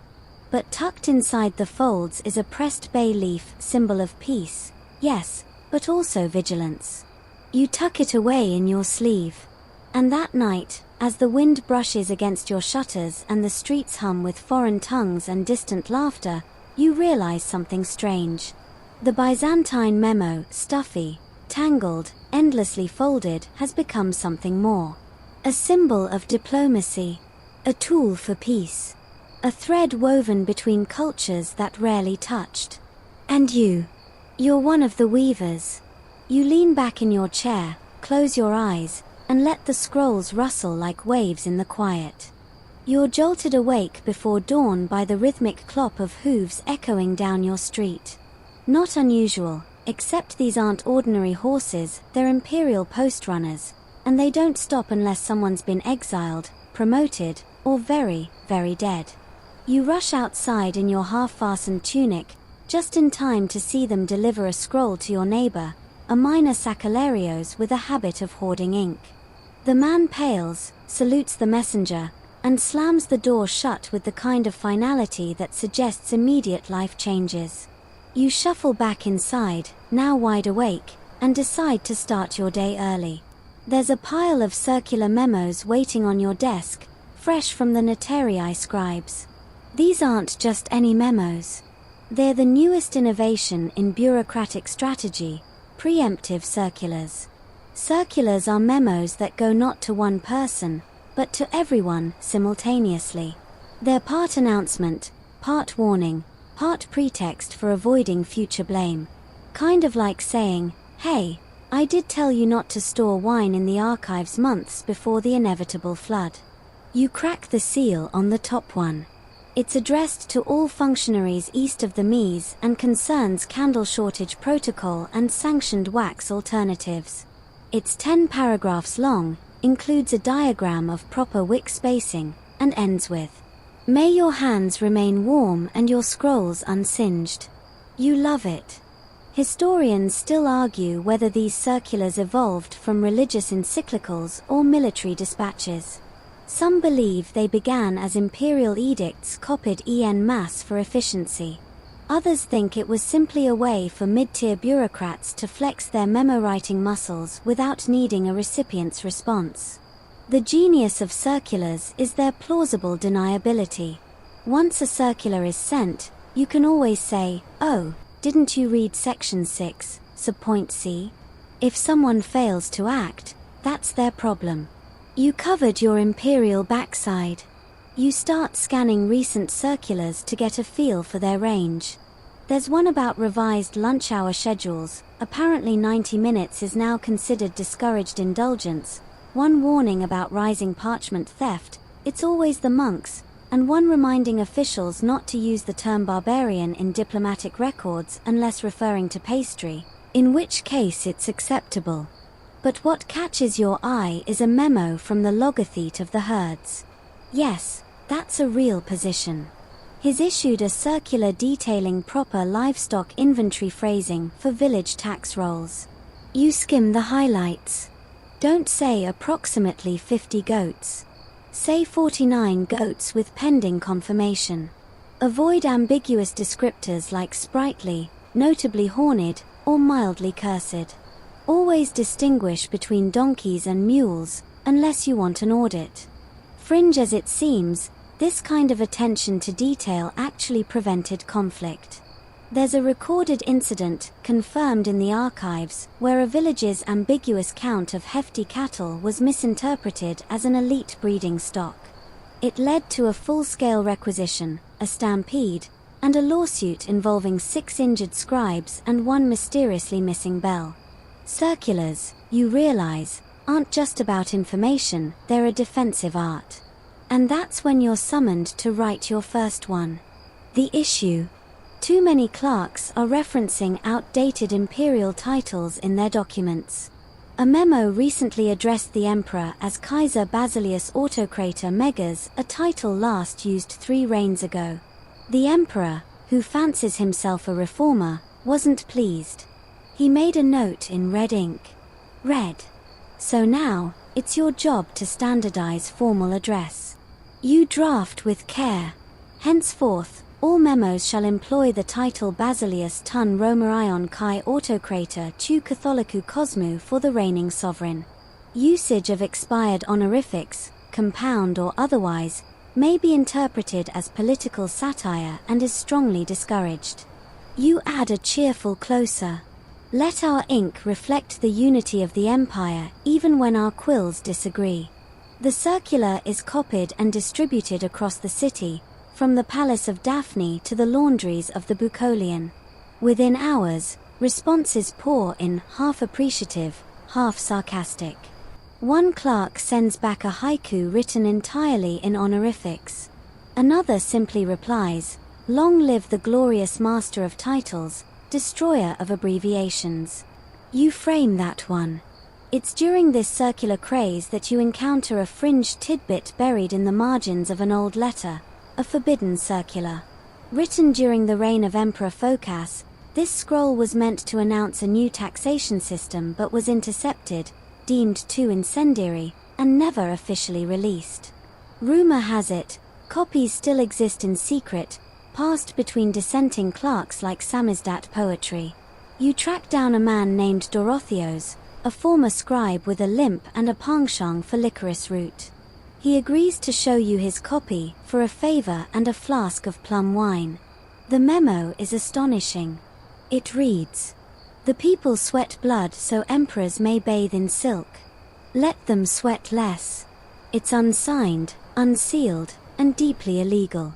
But tucked inside the folds is a pressed bay leaf, symbol of peace, yes, but also vigilance. You tuck it away in your sleeve. And that night, as the wind brushes against your shutters and the streets hum with foreign tongues and distant laughter, you realize something strange. The Byzantine memo, stuffy, tangled, endlessly folded, has become something more. A symbol of diplomacy. A tool for peace. A thread woven between cultures that rarely touched. And you're one of the weavers. You lean back in your chair, close your eyes, and let the scrolls rustle like waves in the quiet. You're jolted awake before dawn by the rhythmic clop of hooves echoing down your street. Not unusual, except these aren't ordinary horses, they're imperial post-runners, and they don't stop unless someone's been exiled, promoted, or very, very dead. You rush outside in your half-fastened tunic, just in time to see them deliver a scroll to your neighbor, a minor sacralarios with a habit of hoarding ink. The man pales, salutes the messenger, and slams the door shut with the kind of finality that suggests immediate life changes. You shuffle back inside, now wide awake, and decide to start your day early. There's a pile of circular memos waiting on your desk, fresh from the notarii scribes. These aren't just any memos. They're the newest innovation in bureaucratic strategy, preemptive circulars. Circulars are memos that go not to one person, but to everyone simultaneously. They're part announcement, part warning, part pretext for avoiding future blame. Kind of like saying, "Hey, I did tell you not to store wine in the archives months before the inevitable flood." You crack the seal on the top one. It's addressed to all functionaries east of the Memos and concerns candle shortage protocol and sanctioned wax alternatives. It's 10 paragraphs long, includes a diagram of proper wick spacing, and ends with, "May your hands remain warm and your scrolls unsinged." You love it. Historians still argue whether these circulars evolved from religious encyclicals or military dispatches. Some believe they began as imperial edicts copied en masse for efficiency. Others think it was simply a way for mid-tier bureaucrats to flex their memo-writing muscles without needing a recipient's response. The genius of circulars is their plausible deniability. Once a circular is sent, you can always say, "Oh, didn't you read section 6, subpoint C?" If someone fails to act, that's their problem. You covered your imperial backside. You start scanning recent circulars to get a feel for their range. There's one about revised lunch hour schedules, apparently 90 minutes is now considered discouraged indulgence, one warning about rising parchment theft, it's always the monks, and one reminding officials not to use the term barbarian in diplomatic records unless referring to pastry, in which case it's acceptable. But what catches your eye is a memo from the logothete of the herds. Yes, that's a real position. He's issued a circular detailing proper livestock inventory phrasing for village tax rolls. You skim the highlights. Don't say approximately 50 goats. Say 49 goats with pending confirmation. Avoid ambiguous descriptors like sprightly, notably horned, or mildly cursed. Always distinguish between donkeys and mules, unless you want an audit. Fringe as it seems, this kind of attention to detail actually prevented conflict. There's a recorded incident, confirmed in the archives, where a village's ambiguous count of hefty cattle was misinterpreted as an elite breeding stock. It led to a full-scale requisition, a stampede, and a lawsuit involving 6 injured scribes and 1 mysteriously missing bell. Circulars, you realize, aren't just about information, they're a defensive art. And that's when you're summoned to write your first one. The issue: too many clerks are referencing outdated imperial titles in their documents. A memo recently addressed the emperor as Kaiser Basilius Autocrator Megas, a title last used 3 reigns ago. The emperor, who fancies himself a reformer, wasn't pleased. He made a note in red ink. Read: "So now, it's your job to standardize formal address. You draft with care. Henceforth, all memos shall employ the title Basilius Tun Romarion Kai Autocrator Tu Catholicu Cosmu for the reigning sovereign. Usage of expired honorifics, compound or otherwise, may be interpreted as political satire and is strongly discouraged." You add a cheerful closer: "Let our ink reflect the unity of the empire, even when our quills disagree." The circular is copied and distributed across the city, from the Palace of Daphne to the laundries of the Bucolion. Within hours, responses pour in, half appreciative, half sarcastic. One clerk sends back a haiku written entirely in honorifics. Another simply replies, "Long live the glorious master of titles, destroyer of abbreviations." You frame that one. It's during this circular craze that you encounter a fringed tidbit buried in the margins of an old letter, a forbidden circular. Written during the reign of Emperor Phocas, this scroll was meant to announce a new taxation system but was intercepted, deemed too incendiary, and never officially released. Rumor has it, copies still exist in secret, passed between dissenting clerks like samizdat poetry. You track down a man named Dorotheos, a former scribe with a limp and a penchant for licorice root. He agrees to show you his copy, for a favor and a flask of plum wine. The memo is astonishing. It reads: "The people sweat blood so emperors may bathe in silk. Let them sweat less." It's unsigned, unsealed, and deeply illegal.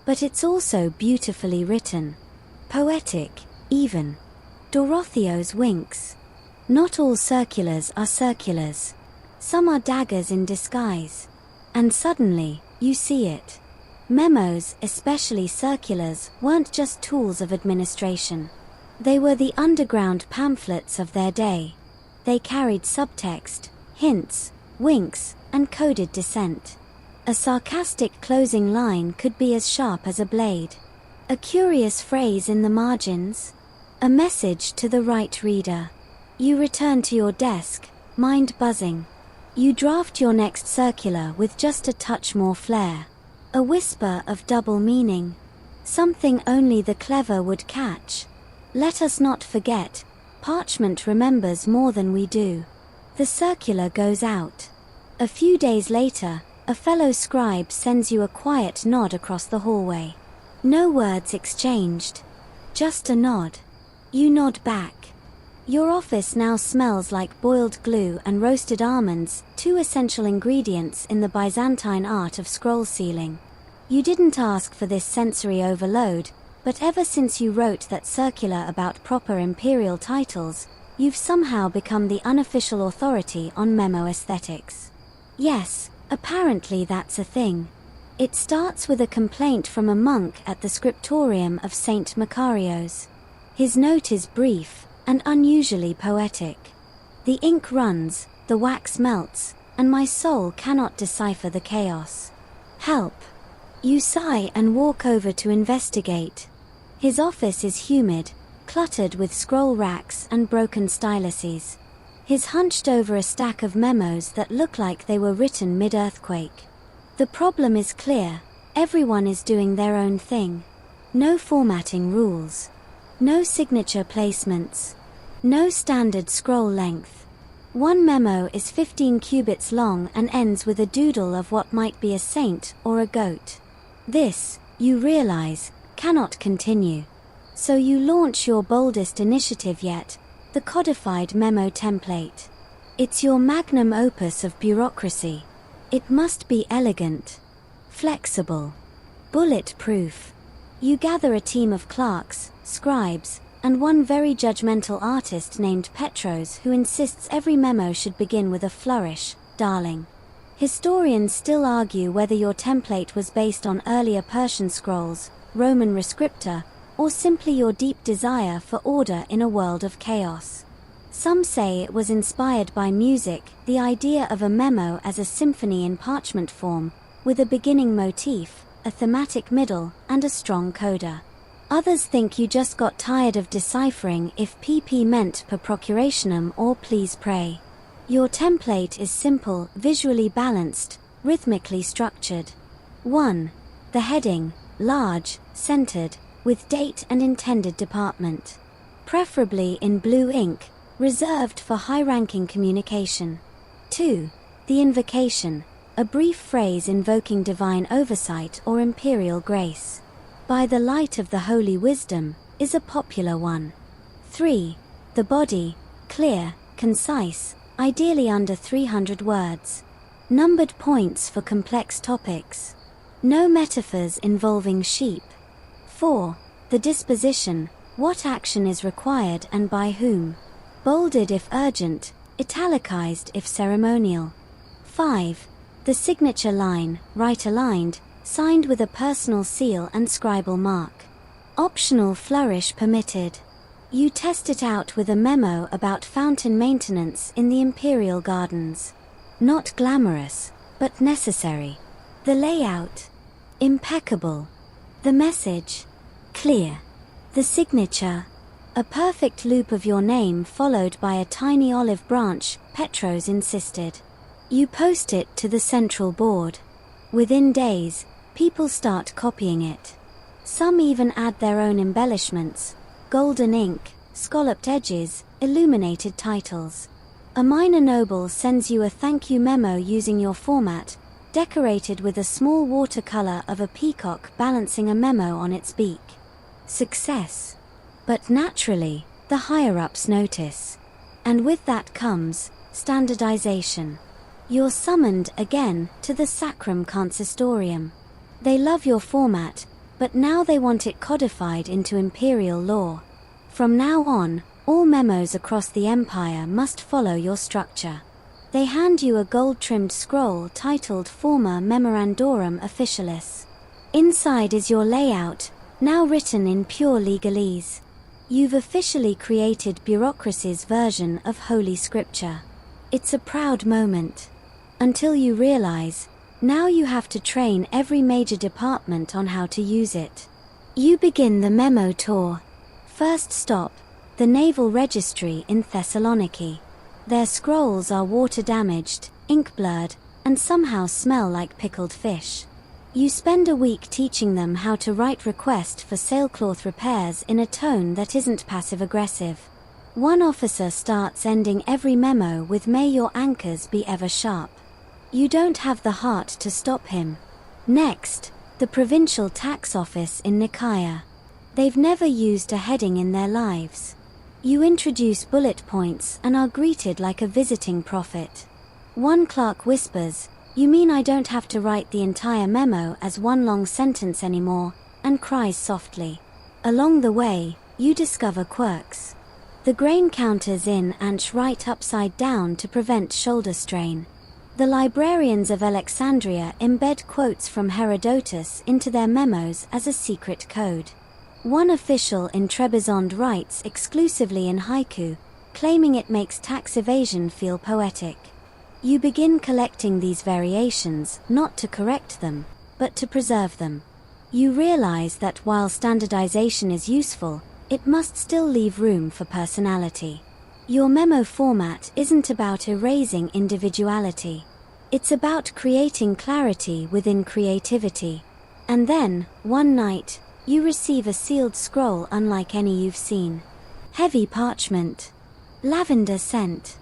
But it's also beautifully written. Poetic, even. Dorotheos winks. Not all circulars are circulars. Some are daggers in disguise. And suddenly, you see it. Memos, especially circulars, weren't just tools of administration. They were the underground pamphlets of their day. They carried subtext, hints, winks, and coded dissent. A sarcastic closing line could be as sharp as a blade. A curious phrase in the margins. A message to the right reader. You return to your desk, mind buzzing. You draft your next circular with just a touch more flair. A whisper of double meaning. Something only the clever would catch. Let us not forget, parchment remembers more than we do. The circular goes out. A few days later, a fellow scribe sends you a quiet nod across the hallway. No words exchanged. Just a nod. You nod back. Your office now smells like boiled glue and roasted almonds, 2 essential ingredients in the Byzantine art of scroll sealing. You didn't ask for this sensory overload, but ever since you wrote that circular about proper imperial titles, you've somehow become the unofficial authority on memo aesthetics. Yes, apparently that's a thing. It starts with a complaint from a monk at the scriptorium of St. Macarios. His note is brief, and unusually poetic. The ink runs, the wax melts, and my soul cannot decipher the chaos. Help! You sigh and walk over to investigate. His office is humid, cluttered with scroll racks and broken styluses. He's hunched over a stack of memos that look like they were written mid-earthquake. The problem is clear: everyone is doing their own thing. No formatting rules. No signature placements. No standard scroll length. One memo is 15 cubits long and ends with a doodle of what might be a saint or a goat. This, you realize, cannot continue. So you launch your boldest initiative yet, the codified memo template. It's your magnum opus of bureaucracy. It must be elegant, flexible, bulletproof. You gather a team of clerks, scribes, and one very judgmental artist named Petros who insists every memo should begin with a flourish, darling. Historians still argue whether your template was based on earlier Persian scrolls, Roman rescripta, or simply your deep desire for order in a world of chaos. Some say it was inspired by music, the idea of a memo as a symphony in parchment form, with a beginning motif, a thematic middle, and a strong coda. Others think you just got tired of deciphering if PP meant per procurationem or please pray. Your template is simple, visually balanced, rhythmically structured. 1. The heading, large, centered, with date and intended department. Preferably in blue ink, reserved for high-ranking communication. 2. The invocation, a brief phrase invoking divine oversight or imperial grace. By the light of the holy wisdom, is a popular one. 3. The body, clear, concise, ideally under 300 words. Numbered points for complex topics. No metaphors involving sheep. 4. The disposition, what action is required and by whom. Bolded if urgent, italicized if ceremonial. 5. The signature line, right-aligned, signed with a personal seal and scribal mark. Optional flourish permitted. You test it out with a memo about fountain maintenance in the imperial gardens. Not glamorous, but necessary. The layout, impeccable. The message, clear. The signature, a perfect loop of your name followed by a tiny olive branch, Petros insisted. You post it to the central board. Within days, people start copying it. Some even add their own embellishments, golden ink, scalloped edges, illuminated titles. A minor noble sends you a thank you memo using your format, decorated with a small watercolor of a peacock balancing a memo on its beak. Success. But naturally, the higher-ups notice. And with that comes standardization. You're summoned again to the Sacrum Consistorium. They love your format, but now they want it codified into imperial law. From now on, all memos across the empire must follow your structure. They hand you a gold-trimmed scroll titled Forma Memorandorum Officialis. Inside is your layout, now written in pure legalese. You've officially created bureaucracy's version of Holy Scripture. It's a proud moment. Until you realize, now you have to train every major department on how to use it. You begin the memo tour. First stop, the Naval Registry in Thessaloniki. Their scrolls are water-damaged, ink-blurred, and somehow smell like pickled fish. You spend a week teaching them how to write request for sailcloth repairs in a tone that isn't passive-aggressive. One officer starts ending every memo with "May your anchors be ever sharp." You don't have the heart to stop him. Next, the Provincial Tax Office in Nicaea. They've never used a heading in their lives. You introduce bullet points and are greeted like a visiting prophet. One clerk whispers, "You mean I don't have to write the entire memo as one long sentence anymore," and cries softly. Along the way, you discover quirks. The grain counters in Anch right upside down to prevent shoulder strain. The librarians of Alexandria embed quotes from Herodotus into their memos as a secret code. One official in Trebizond writes exclusively in haiku, claiming it makes tax evasion feel poetic. You begin collecting these variations, not to correct them, but to preserve them. You realize that while standardization is useful, it must still leave room for personality. Your memo format isn't about erasing individuality. It's about creating clarity within creativity. And then, one night, you receive a sealed scroll unlike any you've seen. Heavy parchment. Lavender scent.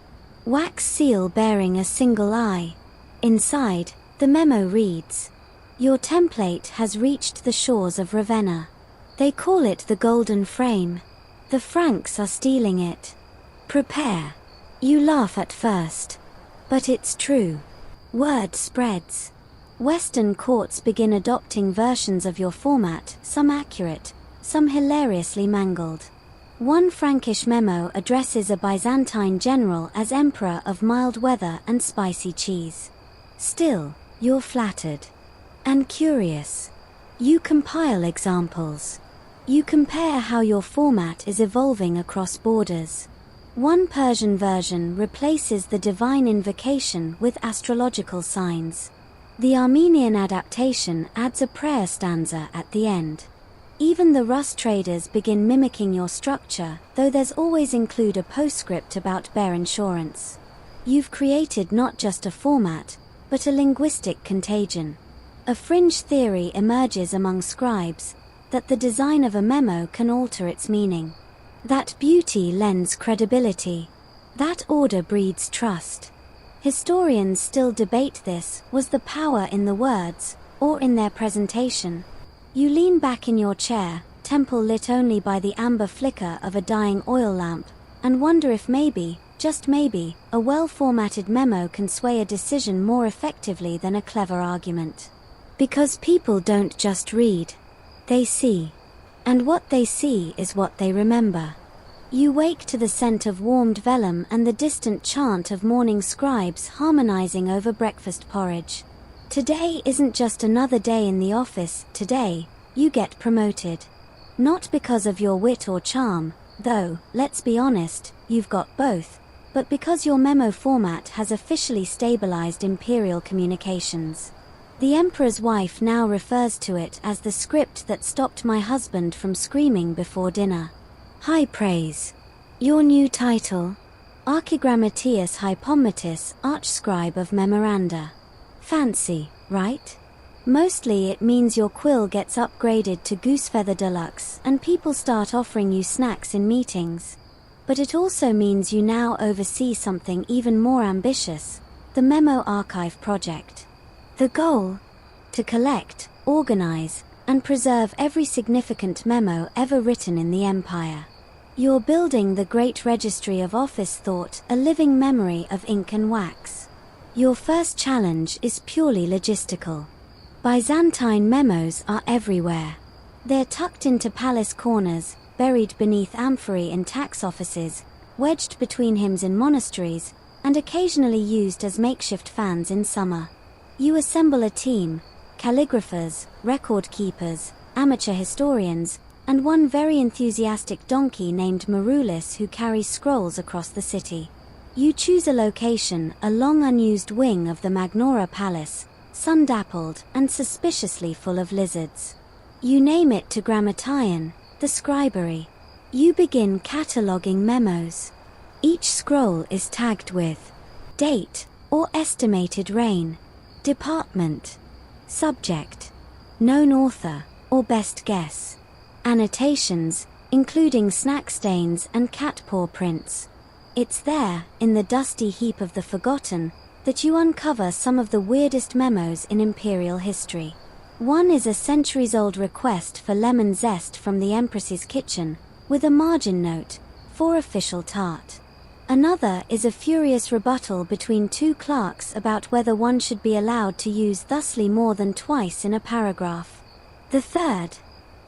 Wax seal bearing a single eye. Inside, the memo reads, "Your template has reached the shores of Ravenna. They call it the golden frame. The Franks are stealing it. Prepare. You laugh at first. But it's true. Word spreads. Western courts begin adopting versions of your format, some accurate, some hilariously mangled. One Frankish memo addresses a Byzantine general as emperor of mild weather and spicy cheese. Still, you're flattered. And curious. You compile examples. You compare how your format is evolving across borders. One Persian version replaces the divine invocation with astrological signs. The Armenian adaptation adds a prayer stanza at the end. Even the Rus traders begin mimicking your structure, though there's always include a postscript about bear insurance. You've created not just a format, but a linguistic contagion. A fringe theory emerges among scribes, that the design of a memo can alter its meaning. That beauty lends credibility. That order breeds trust. Historians still debate this: was the power in the words, or in their presentation? You lean back in your chair, temple lit only by the amber flicker of a dying oil lamp, and wonder if maybe, just maybe, a well-formatted memo can sway a decision more effectively than a clever argument. Because people don't just read. They see. And what they see is what they remember. You wake to the scent of warmed vellum and the distant chant of morning scribes harmonizing over breakfast porridge. Today isn't just another day in the office. Today, you get promoted. Not because of your wit or charm, though, let's be honest, you've got both, but because your memo format has officially stabilized imperial communications. The emperor's wife now refers to it as the script that stopped my husband from screaming before dinner. High praise. Your new title? Archigrammateus Hypometus, Archscribe of Memoranda. Fancy, right? Mostly it means your quill gets upgraded to Goosefeather Deluxe and people start offering you snacks in meetings. But it also means you now oversee something even more ambitious, the Memo Archive project. The goal? To collect, organize, and preserve every significant memo ever written in the empire. You're building the great registry of office thought, a living memory of ink and wax. Your first challenge is purely logistical. Byzantine memos are everywhere. They're tucked into palace corners, buried beneath amphorae in tax offices, wedged between hymns in monasteries, and occasionally used as makeshift fans in summer. You assemble a team: calligraphers, record keepers, amateur historians, and one very enthusiastic donkey named Marulis who carries scrolls across the city. You choose a location, a long unused wing of the Magnora Palace, sun-dappled and suspiciously full of lizards. You name it to Grammateion, the scribery. You begin cataloguing memos. Each scroll is tagged with date or estimated reign, department, subject, known author, or best guess. Annotations, including snack stains and cat paw prints. It's there, in the dusty heap of the forgotten, that you uncover some of the weirdest memos in imperial history. One is a centuries-old request for lemon zest from the Empress's kitchen, with a margin note, for official tart. Another is a furious rebuttal between two clerks about whether one should be allowed to use thusly more than twice in a paragraph. The third,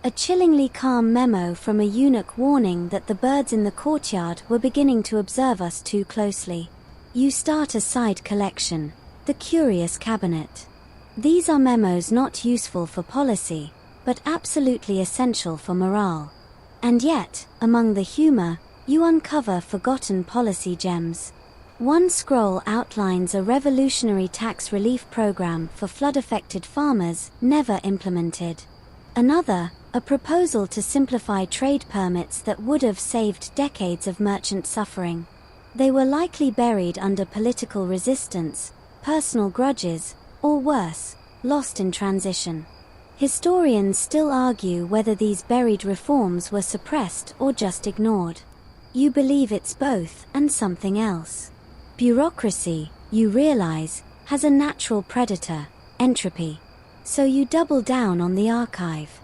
a chillingly calm memo from a eunuch warning that the birds in the courtyard were beginning to observe us too closely. You start a side collection, the Curious Cabinet. These are memos not useful for policy, but absolutely essential for morale. And yet, among the humor, you uncover forgotten policy gems. One scroll outlines a revolutionary tax relief program for flood-affected farmers, never implemented. Another, a proposal to simplify trade permits that would have saved decades of merchant suffering. They were likely buried under political resistance, personal grudges, or worse, lost in transition. Historians still argue whether these buried reforms were suppressed or just ignored. You believe it's both and something else. Bureaucracy, you realize, has a natural predator, entropy. So you double down on the archive.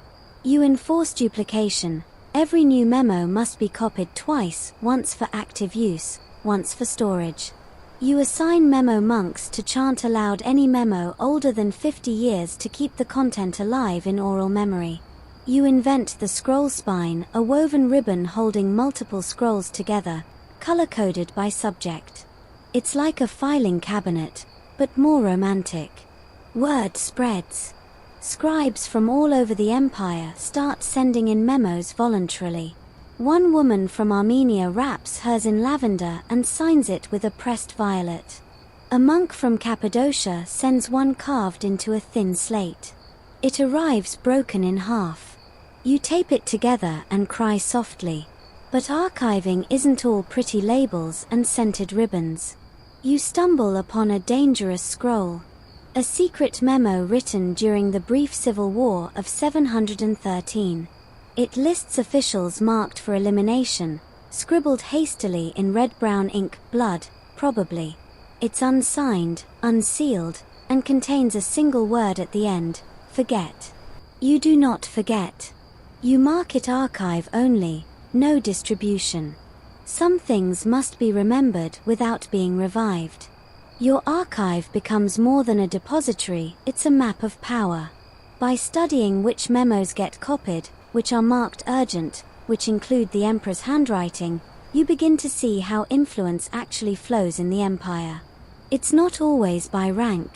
You enforce duplication. Every new memo must be copied twice, once for active use, once for storage. You assign memo monks to chant aloud any memo older than 50 years to keep the content alive in oral memory. You invent the scroll spine, a woven ribbon holding multiple scrolls together, color-coded by subject. It's like a filing cabinet, but more romantic. Word spreads. Scribes from all over the empire start sending in memos voluntarily. One woman from Armenia wraps hers in lavender and signs it with a pressed violet. A monk from Cappadocia sends one carved into a thin slate. It arrives broken in half. You tape it together and cry softly. But archiving isn't all pretty labels and scented ribbons. You stumble upon a dangerous scroll. A secret memo written during the brief civil war of 713. It lists officials marked for elimination, scribbled hastily in red-brown ink, blood, probably. It's unsigned, unsealed, and contains a single word at the end: forget. You do not forget. You mark it archive only, no distribution. Some things must be remembered without being revived. Your archive becomes more than a depository, it's a map of power. By studying which memos get copied, which are marked urgent, which include the emperor's handwriting, you begin to see how influence actually flows in the empire. It's not always by rank.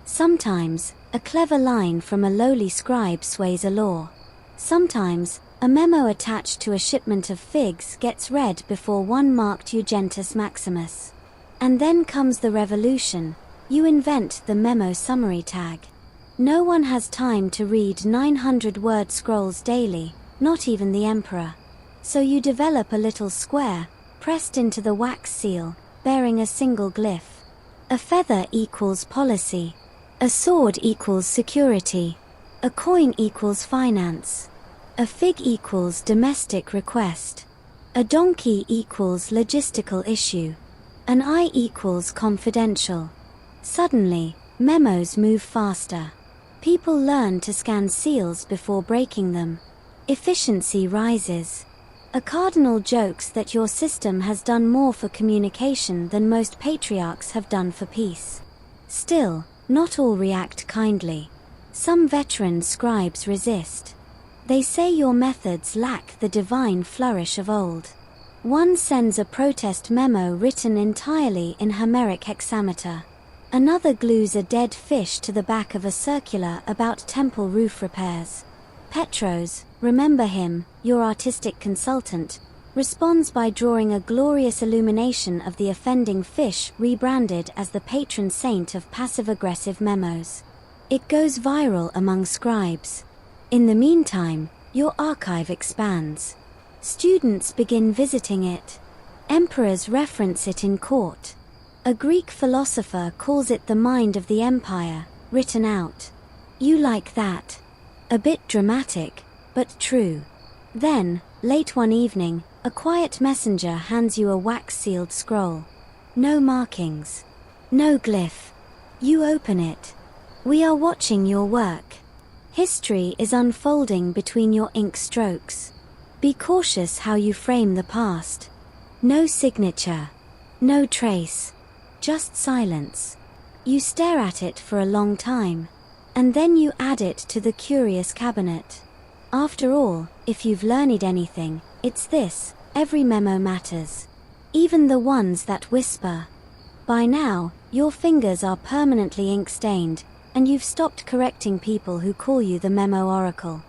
Sometimes, a clever line from a lowly scribe sways a law. Sometimes, a memo attached to a shipment of figs gets read before one marked Eugentus Maximus. And then comes the revolution. You invent the memo summary tag. No one has time to read 900-word scrolls daily, not even the emperor. So you develop a little square, pressed into the wax seal, bearing a single glyph. A feather equals policy. A sword equals security. A coin equals finance. A fig equals domestic request. A donkey equals logistical issue. An eye equals confidential. Suddenly, memos move faster. People learn to scan seals before breaking them. Efficiency rises. A cardinal jokes that your system has done more for communication than most patriarchs have done for peace. Still, not all react kindly. Some veteran scribes resist. They say your methods lack the divine flourish of old. One sends a protest memo written entirely in Homeric hexameter. Another glues a dead fish to the back of a circular about temple roof repairs. Petros, remember him, your artistic consultant, responds by drawing a glorious illumination of the offending fish rebranded as the patron saint of passive-aggressive memos. It goes viral among scribes. In the meantime, your archive expands. Students begin visiting it. Emperors reference it in court. A Greek philosopher calls it the mind of the empire, written out. You like that? A bit dramatic, but true. Then, late one evening, a quiet messenger hands you a wax-sealed scroll. No markings. No glyph. You open it. We are watching your work. History is unfolding between your ink strokes. Be cautious how you frame the past. No signature. No trace. Just silence. You stare at it for a long time. And then you add it to the curious cabinet. After all, if you've learned anything, it's this: every memo matters. Even the ones that whisper. By now, your fingers are permanently ink-stained, and you've stopped correcting people who call you the memo oracle.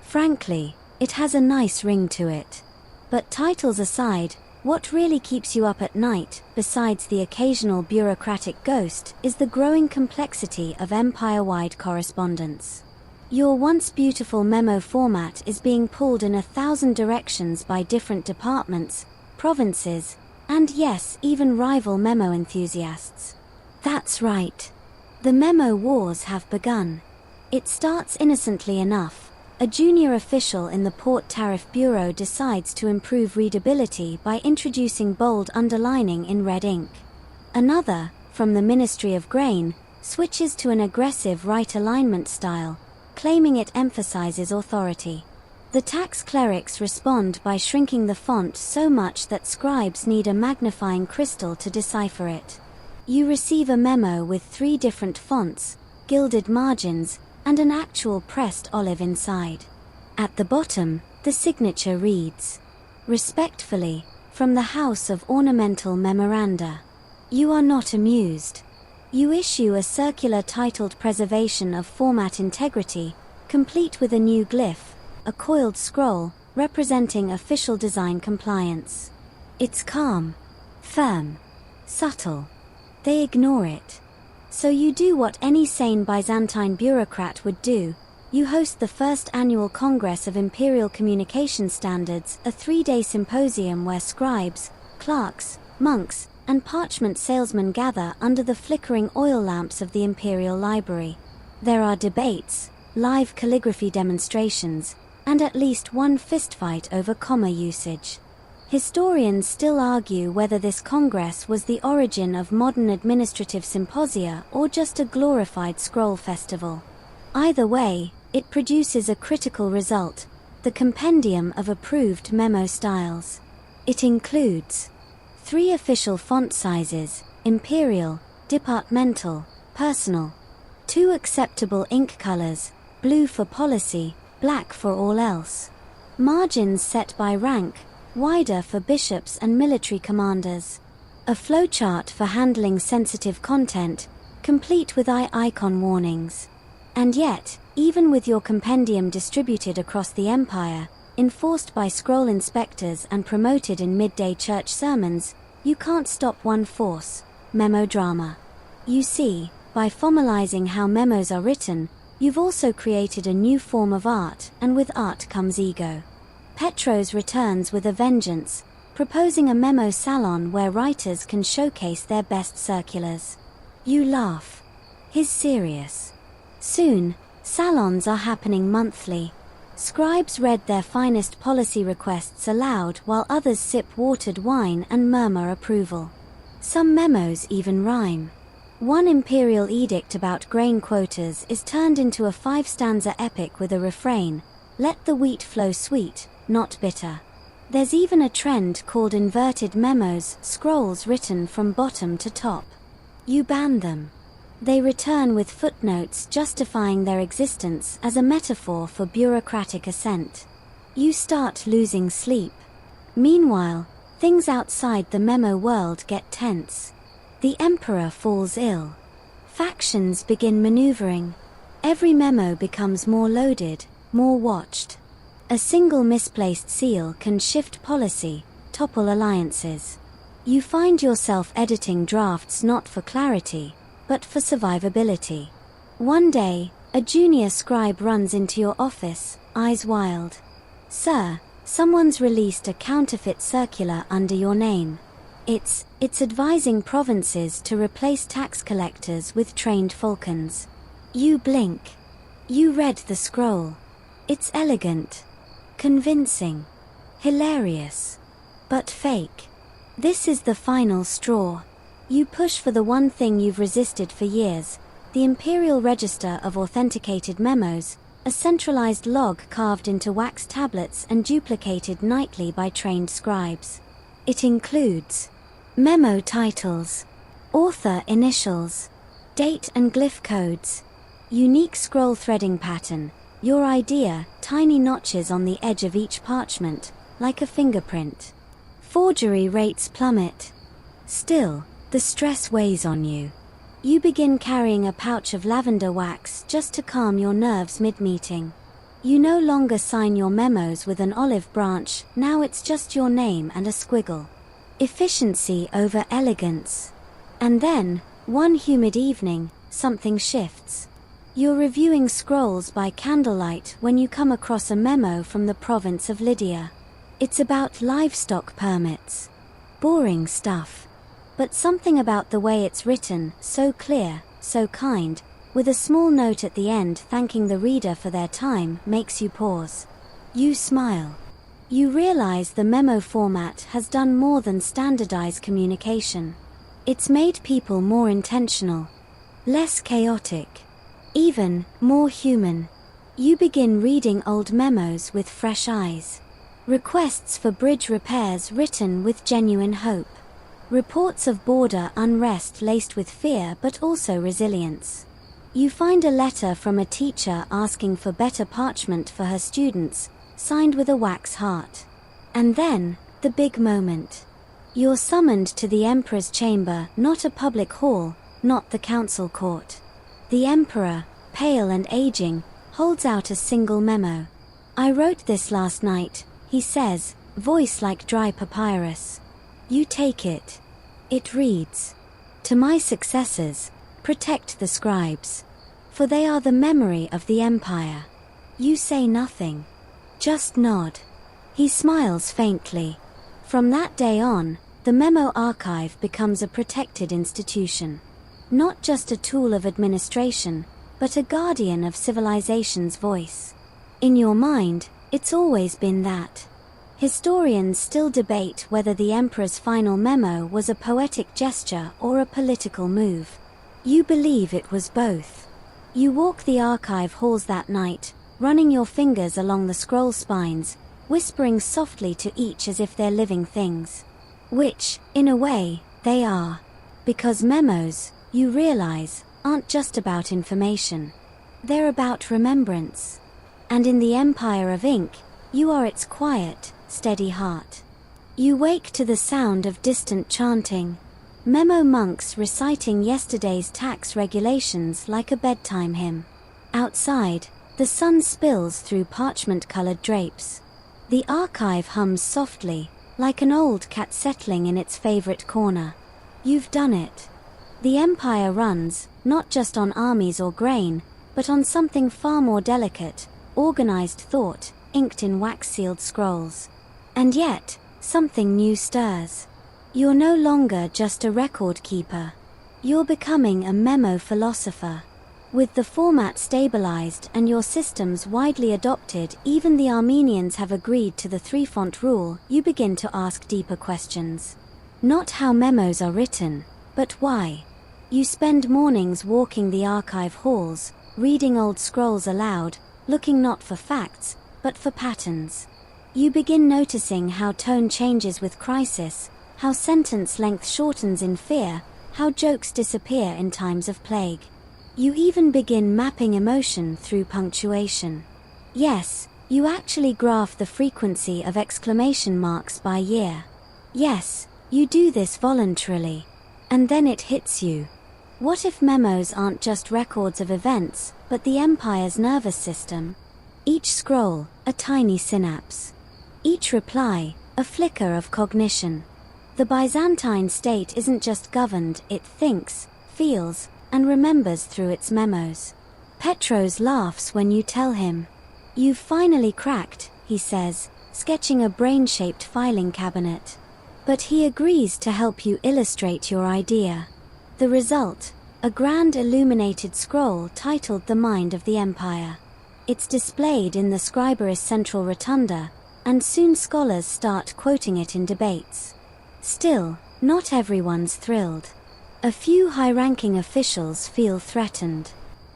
Frankly, it has a nice ring to it. But titles aside, what really keeps you up at night, besides the occasional bureaucratic ghost, is the growing complexity of empire-wide correspondence. Your once beautiful memo format is being pulled in 1,000 directions by different departments, provinces, and yes, even rival memo enthusiasts. That's right. The memo wars have begun. It starts innocently enough. A junior official in the Port Tariff Bureau decides to improve readability by introducing bold underlining in red ink. Another, from the Ministry of Grain, switches to an aggressive right alignment style, claiming it emphasizes authority. The tax clerics respond by shrinking the font so much that scribes need a magnifying crystal to decipher it. You receive a memo with 3 different fonts, gilded margins, and an actual pressed olive inside. At the bottom, the signature reads, "Respectfully, from the House of Ornamental Memoranda." You are not amused. You issue a circular titled Preservation of Format Integrity, complete with a new glyph, a coiled scroll, representing official design compliance. It's calm, firm, subtle. They ignore it. So you do what any sane Byzantine bureaucrat would do. You host the first annual Congress of Imperial Communication Standards, a 3-day symposium where scribes, clerks, monks, and parchment salesmen gather under the flickering oil lamps of the Imperial Library. There are debates, live calligraphy demonstrations, and at least one fistfight over comma usage. Historians still argue whether this congress was the origin of modern administrative symposia or just a glorified scroll festival. Either way, it produces a critical result, the compendium of approved memo styles. It includes 3 official font sizes, imperial, departmental, personal, 2 acceptable ink colors, blue for policy, black for all else. Margins set by rank, wider for bishops and military commanders. A flowchart for handling sensitive content, complete with icon warnings. And yet, even with your compendium distributed across the empire, enforced by scroll inspectors and promoted in midday church sermons, you can't stop one force, memo drama. You see, by formalizing how memos are written, you've also created a new form of art, and with art comes ego. Petros returns with a vengeance, proposing a memo salon where writers can showcase their best circulars. You laugh. He's serious. Soon, salons are happening monthly. Scribes read their finest policy requests aloud while others sip watered wine and murmur approval. Some memos even rhyme. One imperial edict about grain quotas is turned into a 5-stanza epic with a refrain, "Let the wheat flow sweet, not bitter." There's even a trend called inverted memos, scrolls written from bottom to top. You ban them. They return with footnotes justifying their existence as a metaphor for bureaucratic assent. You start losing sleep. Meanwhile, things outside the memo world get tense. The emperor falls ill. Factions begin maneuvering. Every memo becomes more loaded, more watched. A single misplaced seal can shift policy, topple alliances. You find yourself editing drafts not for clarity, but for survivability. One day, a junior scribe runs into your office, eyes wild. "Sir, someone's released a counterfeit circular under your name. It's advising provinces to replace tax collectors with trained falcons." You blink. You read the scroll. It's elegant, convincing, hilarious, but fake. This is the final straw. You push for the one thing you've resisted for years, the Imperial Register of Authenticated Memos, a centralized log carved into wax tablets and duplicated nightly by trained scribes. It includes memo titles, author initials, date and glyph codes, unique scroll threading pattern, your idea, tiny notches on the edge of each parchment, like a fingerprint. Forgery rates plummet. Still, the stress weighs on you. You begin carrying a pouch of lavender wax just to calm your nerves mid-meeting. You no longer sign your memos with an olive branch, now it's just your name and a squiggle. Efficiency over elegance. And then, one humid evening, something shifts. You're reviewing scrolls by candlelight when you come across a memo from the province of Lydia. It's about livestock permits. Boring stuff. But something about the way it's written, so clear, so kind, with a small note at the end thanking the reader for their time, makes you pause. You smile. You realize the memo format has done more than standardize communication. It's made people more intentional, less chaotic, even more human. You begin reading old memos with fresh eyes. Requests for bridge repairs written with genuine hope. Reports of border unrest laced with fear but also resilience. You find a letter from a teacher asking for better parchment for her students, signed with a wax heart. And then, the big moment. You're summoned to the emperor's chamber, not a public hall, not the council court. The emperor, pale and aging, holds out a single memo. "I wrote this last night," he says, voice like dry papyrus. You take it. It reads, "To my successors, protect the scribes. For they are the memory of the empire." You say nothing. Just nod. He smiles faintly. From that day on, the memo archive becomes a protected institution. Not just a tool of administration, but a guardian of civilization's voice. In your mind, it's always been that. Historians still debate whether the emperor's final memo was a poetic gesture or a political move. You believe it was both. You walk the archive halls that night, running your fingers along the scroll spines, whispering softly to each as if they're living things. Which, in a way, they are. Because memos, you realize, aren't just about information. They're about remembrance. And in the empire of ink, you are its quiet, steady heart. You wake to the sound of distant chanting. Memo monks reciting yesterday's tax regulations like a bedtime hymn. Outside, the sun spills through parchment-colored drapes. The archive hums softly, like an old cat settling in its favorite corner. You've done it. The empire runs, not just on armies or grain, but on something far more delicate, organized thought, inked in wax-sealed scrolls. And yet, something new stirs. You're no longer just a record keeper. You're becoming a memo philosopher. With the format stabilized and your systems widely adopted, even the Armenians have agreed to the three-font rule, you begin to ask deeper questions. Not how memos are written, but why. You spend mornings walking the archive halls, reading old scrolls aloud, looking not for facts, but for patterns. You begin noticing how tone changes with crisis, how sentence length shortens in fear, how jokes disappear in times of plague. You even begin mapping emotion through punctuation. Yes, you actually graph the frequency of exclamation marks by year. Yes, you do this voluntarily. And then it hits you. What if memos aren't just records of events, but the empire's nervous system? Each scroll, a tiny synapse. Each reply, a flicker of cognition. The Byzantine state isn't just governed, it thinks, feels, and remembers through its memos. Petros laughs when you tell him. "You've finally cracked," he says, sketching a brain-shaped filing cabinet. But he agrees to help you illustrate your idea. The result, a grand illuminated scroll titled The Mind of the Empire. It's displayed in the Scriberis Central Rotunda, and soon scholars start quoting it in debates. Still, not everyone's thrilled. A few high-ranking officials feel threatened.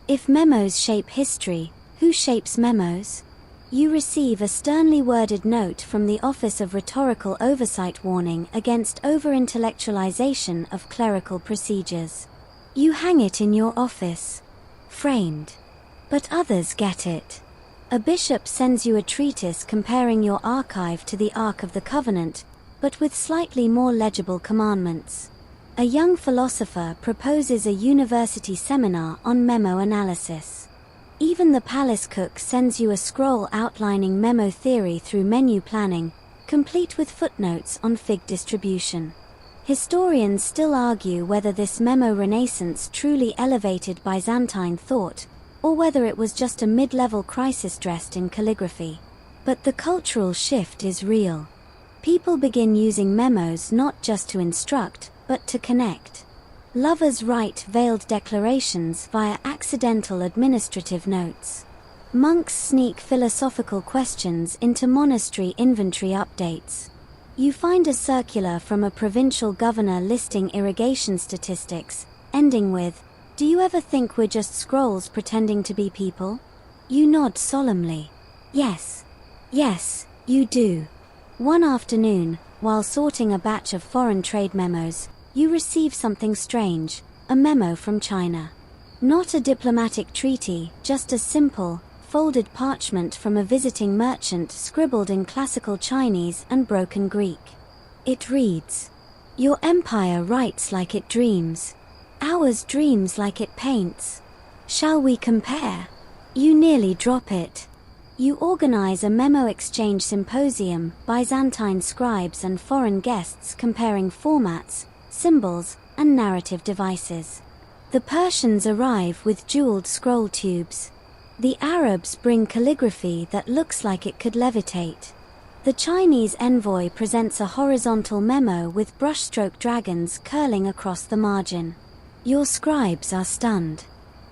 If memos shape history, who shapes memos? You receive a sternly worded note from the Office of Rhetorical Oversight warning against over-intellectualization of clerical procedures. You hang it in your office. Framed. But others get it. A bishop sends you a treatise comparing your archive to the Ark of the Covenant, but with slightly more legible commandments. A young philosopher proposes a university seminar on memo analysis. Even the palace cook sends you a scroll outlining memo theory through menu planning, complete with footnotes on fig distribution. Historians still argue whether this memo renaissance truly elevated Byzantine thought, or whether it was just a mid-level crisis dressed in calligraphy. But the cultural shift is real. People begin using memos not just to instruct, but to connect. Lovers write veiled declarations via accidental administrative notes. Monks sneak philosophical questions into monastery inventory updates. You find a circular from a provincial governor listing irrigation statistics, ending with, "Do you ever think we're just scrolls pretending to be people?" You nod solemnly. Yes. Yes, you do. One afternoon, while sorting a batch of foreign trade memos, you receive something strange, a memo from China. Not a diplomatic treaty, just a simple, folded parchment from a visiting merchant scribbled in classical Chinese and broken Greek. It reads, "Your empire writes like it dreams. Ours dreams like it paints. Shall we compare?" You nearly drop it. You organize a memo exchange symposium, Byzantine scribes and foreign guests comparing formats, symbols, and narrative devices. The Persians arrive with jeweled scroll tubes. The Arabs bring calligraphy that looks like it could levitate. The Chinese envoy presents a horizontal memo with brushstroke dragons curling across the margin. Your scribes are stunned.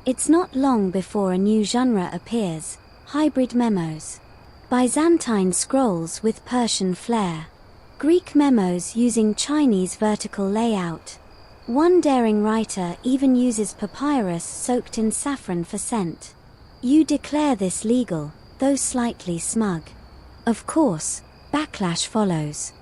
It's not long before a new genre appears, hybrid memos. Byzantine scrolls with Persian flair. Greek memos using Chinese vertical layout. One daring writer even uses papyrus soaked in saffron for scent. You declare this legal, though slightly smug. Of course, backlash follows.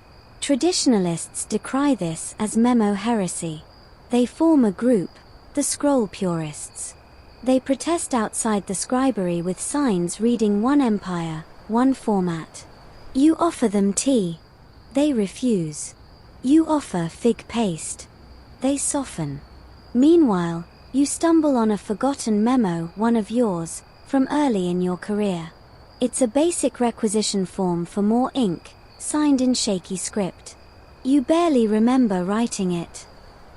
Traditionalists decry this as memo heresy. They form a group, the scroll purists. They protest outside the scribery with signs reading "One Empire, One Format." You offer them tea. They refuse. You offer fig paste. They soften. Meanwhile, you stumble on a forgotten memo, one of yours, from early in your career. It's a basic requisition form for more ink, signed in shaky script. You barely remember writing it.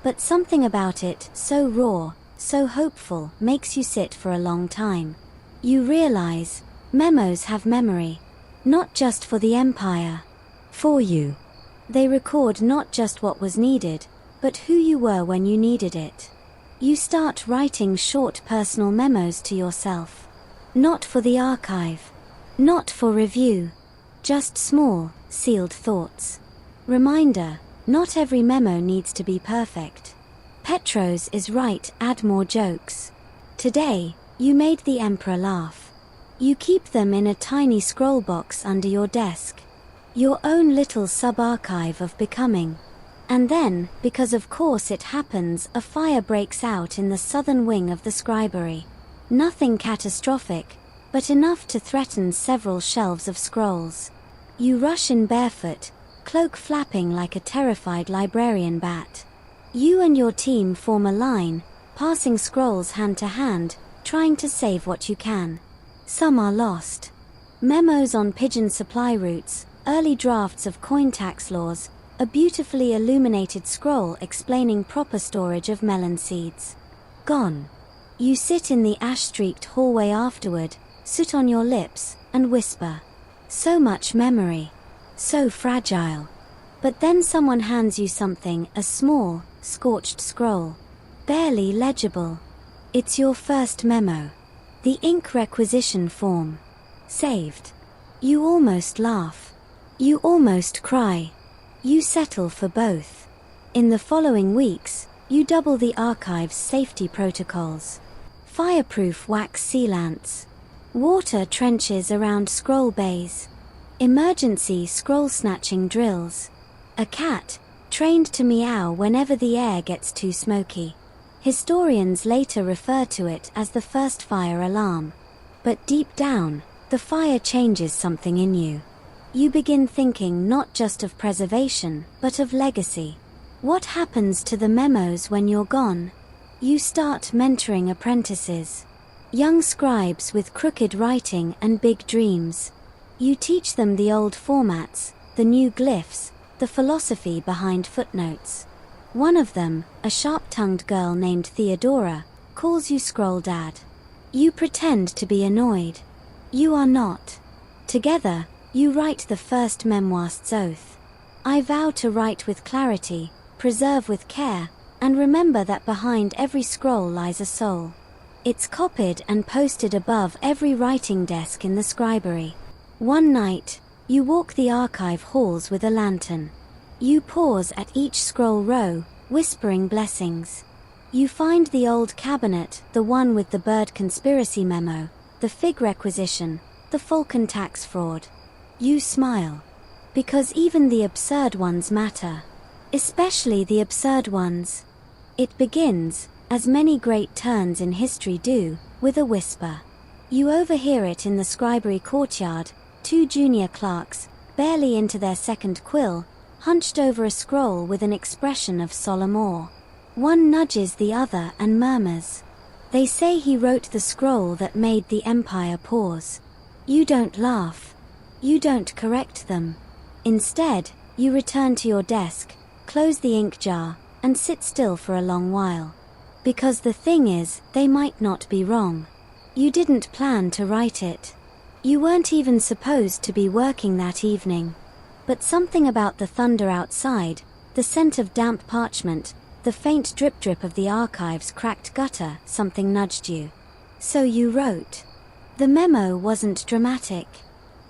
But something about it, so raw, so hopeful, makes you sit for a long time. You realize, memos have memory. Not just for the empire. For you. They record not just what was needed, but who you were when you needed it. You start writing short personal memos to yourself. Not for the archive. Not for review. Just small, sealed thoughts. Reminder, not every memo needs to be perfect. Petros is right, add more jokes. Today, you made the emperor laugh. You keep them in a tiny scroll box under your desk. Your own little sub-archive of becoming. And then, because of course it happens, a fire breaks out in the southern wing of the scribery. Nothing catastrophic, but enough to threaten several shelves of scrolls. You rush in barefoot, cloak flapping like a terrified librarian bat. You and your team form a line, passing scrolls hand to hand, trying to save what you can. Some are lost. Memos on pigeon supply routes, early drafts of coin tax laws, a beautifully illuminated scroll explaining proper storage of melon seeds. Gone. You sit in the ash-streaked hallway afterward, soot on your lips, and whisper. So much memory. So fragile. But then someone hands you something, a small, scorched scroll. Barely legible. It's your first memo. The ink requisition form. Saved. You almost laugh. You almost cry. You settle for both. In the following weeks, you double the archive's safety protocols. Fireproof wax sealants. Water trenches around scroll bays. Emergency scroll snatching drills. A cat, trained to meow whenever the air gets too smoky. Historians later refer to it as the first fire alarm. But deep down, the fire changes something in you. You begin thinking not just of preservation, but of legacy. What happens to the memos when you're gone? You start mentoring apprentices. Young scribes with crooked writing and big dreams. You teach them the old formats, the new glyphs, the philosophy behind footnotes. One of them, a sharp-tongued girl named Theodora, calls you Scroll Dad. You pretend to be annoyed. You are not. Together, you write the first memoirist's oath. I vow to write with clarity, preserve with care, and remember that behind every scroll lies a soul. It's copied and posted above every writing desk in the scribery. One night, you walk the archive halls with a lantern. You pause at each scroll row, whispering blessings. You find the old cabinet, the one with the bird conspiracy memo, the fig requisition, the falcon tax fraud. You smile. Because even the absurd ones matter. Especially the absurd ones. It begins, as many great turns in history do, with a whisper. You overhear it in the scribery courtyard, two junior clerks, barely into their second quill, hunched over a scroll with an expression of solemn awe. One nudges the other and murmurs. They say he wrote the scroll that made the empire pause. You don't laugh. You don't correct them. Instead, you return to your desk, close the ink jar, and sit still for a long while. Because the thing is, they might not be wrong. You didn't plan to write it. You weren't even supposed to be working that evening. But something about the thunder outside, the scent of damp parchment, the faint drip-drip of the archive's cracked gutter, something nudged you. So you wrote. The memo wasn't dramatic.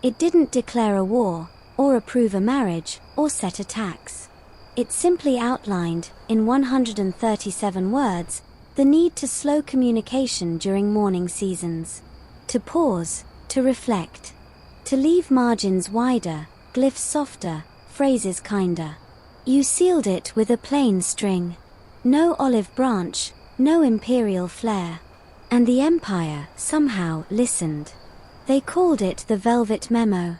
It didn't declare a war, or approve a marriage, or set a tax. It simply outlined, in 137 words, the need to slow communication during mourning seasons. To pause, to reflect. To leave margins wider, glyphs softer, phrases kinder. You sealed it with a plain string. No olive branch, no imperial flair. And the empire, somehow, listened. They called it the Velvet Memo.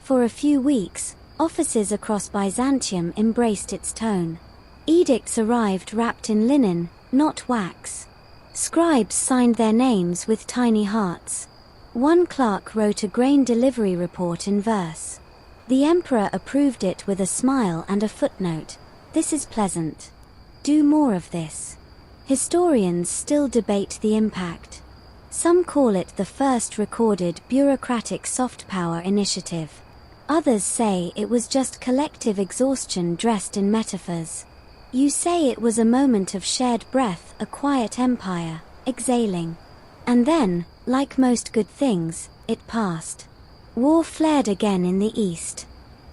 For a few weeks, offices across Byzantium embraced its tone. Edicts arrived wrapped in linen, not wax. Scribes signed their names with tiny hearts. One clerk wrote a grain delivery report in verse. The emperor approved it with a smile and a footnote. This is pleasant. Do more of this. Historians still debate the impact. Some call it the first recorded bureaucratic soft power initiative. Others say it was just collective exhaustion dressed in metaphors. You say it was a moment of shared breath, a quiet empire, exhaling. And then, like most good things, it passed. War flared again in the east.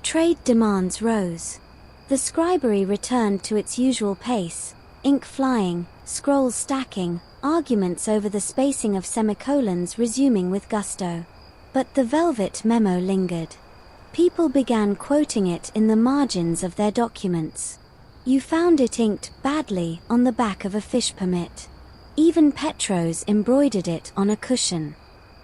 Trade demands rose. The scribery returned to its usual pace, ink flying, scrolls stacking, arguments over the spacing of semicolons resuming with gusto. But the Velvet Memo lingered. People began quoting it in the margins of their documents. You found it inked badly on the back of a fish permit. Even Petros embroidered it on a cushion.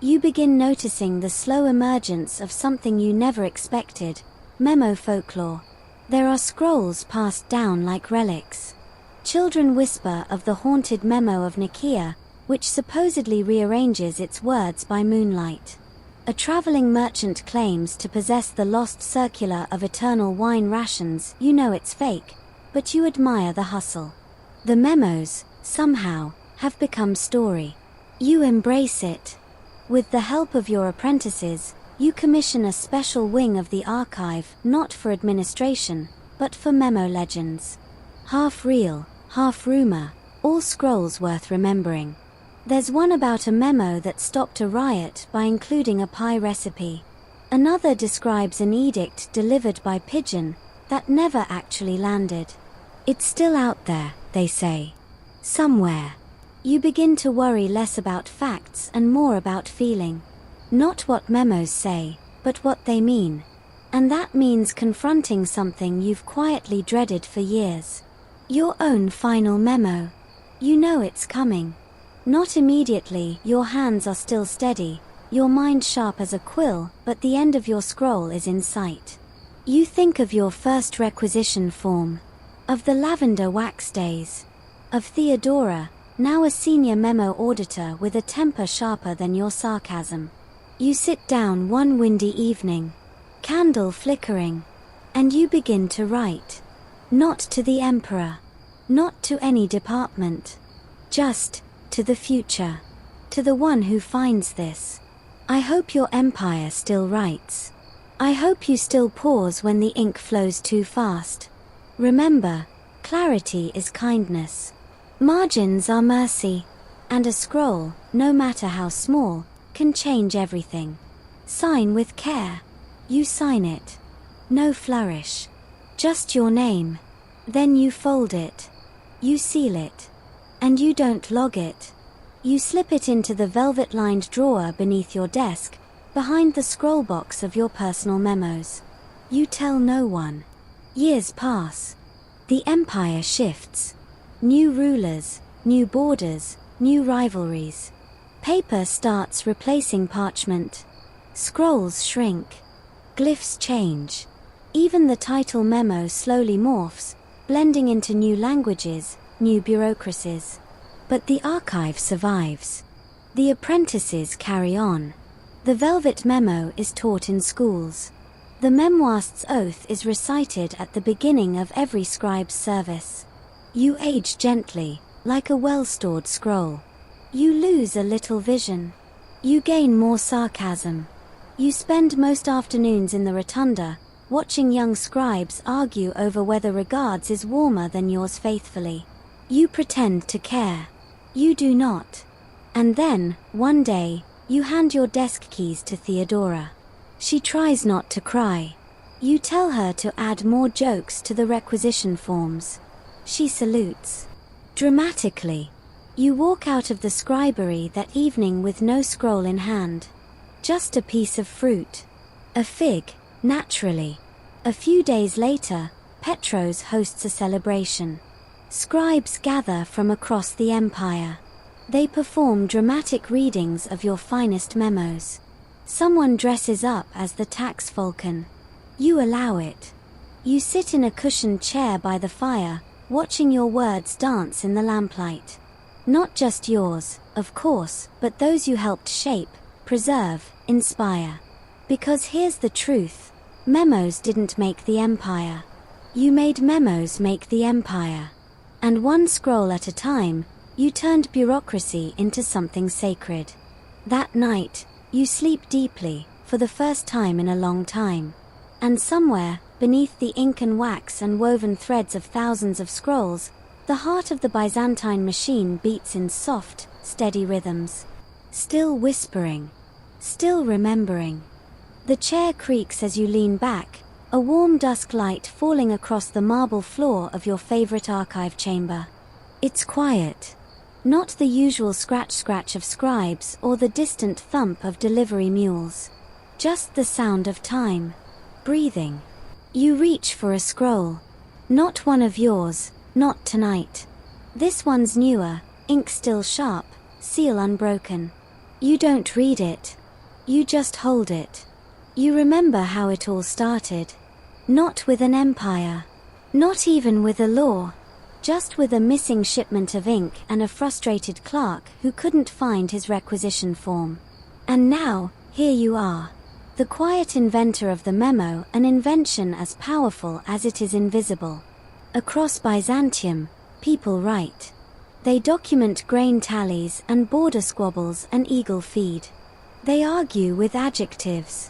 You begin noticing the slow emergence of something you never expected, memo folklore. There are scrolls passed down like relics. Children whisper of the haunted memo of Nicaea, which supposedly rearranges its words by moonlight. A traveling merchant claims to possess the lost circular of eternal wine rations. You know it's fake, but you admire the hustle. The memos, somehow, have become story. You embrace it. With the help of your apprentices, you commission a special wing of the archive, not for administration, but for memo legends. Half real, half rumor, all scrolls worth remembering. There's one about a memo that stopped a riot by including a pie recipe. Another describes an edict delivered by pigeon that never actually landed. It's still out there, they say. Somewhere. You begin to worry less about facts and more about feeling. Not what memos say, but what they mean. And that means confronting something you've quietly dreaded for years. Your own final memo. You know it's coming. Not immediately, your hands are still steady, your mind sharp as a quill, but the end of your scroll is in sight. You think of your first requisition form. Of the lavender wax days. Of Theodora, now a senior memo auditor with a temper sharper than your sarcasm. You sit down one windy evening, candle flickering, and you begin to write. Not to the emperor. Not to any department. Just to the future. To the one who finds this. I hope your empire still writes. I hope you still pause when the ink flows too fast. Remember, clarity is kindness. Margins are mercy. And a scroll, no matter how small, can change everything. Sign with care. You sign it. No flourish. Just your name. Then you fold it. You seal it. And you don't log it. You slip it into the velvet-lined drawer beneath your desk, behind the scroll box of your personal memos. You tell no one. Years pass. The empire shifts. New rulers, new borders, new rivalries. Paper starts replacing parchment. Scrolls shrink. Glyphs change. Even the title memo slowly morphs, blending into new languages, new bureaucracies. But the archive survives. The apprentices carry on. The velvet memo is taught in schools. The memoirist's oath is recited at the beginning of every scribe's service. You age gently, like a well-stored scroll. You lose a little vision. You gain more sarcasm. You spend most afternoons in the rotunda, watching young scribes argue over whether regards is warmer than yours faithfully. You pretend to care. You do not. And then, one day, you hand your desk keys to Theodora. She tries not to cry. You tell her to add more jokes to the requisition forms. She salutes. Dramatically. You walk out of the scribery that evening with no scroll in hand. Just a piece of fruit. A fig, naturally. A few days later, Petros hosts a celebration. Scribes gather from across the empire. They perform dramatic readings of your finest memos. Someone dresses up as the tax falcon. You allow it. You sit in a cushioned chair by the fire, watching your words dance in the lamplight. Not just yours, of course, but those you helped shape, preserve, inspire. Because here's the truth. Memos didn't make the empire. You made memos make the empire. And one scroll at a time, you turned bureaucracy into something sacred. That night, you sleep deeply, for the first time in a long time. And somewhere, beneath the ink and wax and woven threads of thousands of scrolls, the heart of the Byzantine machine beats in soft, steady rhythms. Still whispering. Still remembering. The chair creaks as you lean back, a warm dusk light falling across the marble floor of your favorite archive chamber. It's quiet. Not the usual scratch-scratch of scribes or the distant thump of delivery mules. Just the sound of time. Breathing. You reach for a scroll. Not one of yours, not tonight. This one's newer, ink still sharp, seal unbroken. You don't read it. You just hold it. You remember how it all started. Not with an empire. Not even with a law. Just with a missing shipment of ink and a frustrated clerk who couldn't find his requisition form. And now, here you are. The quiet inventor of the memo, an invention as powerful as it is invisible. Across Byzantium, people write. They document grain tallies and border squabbles and eagle feed. They argue with adjectives.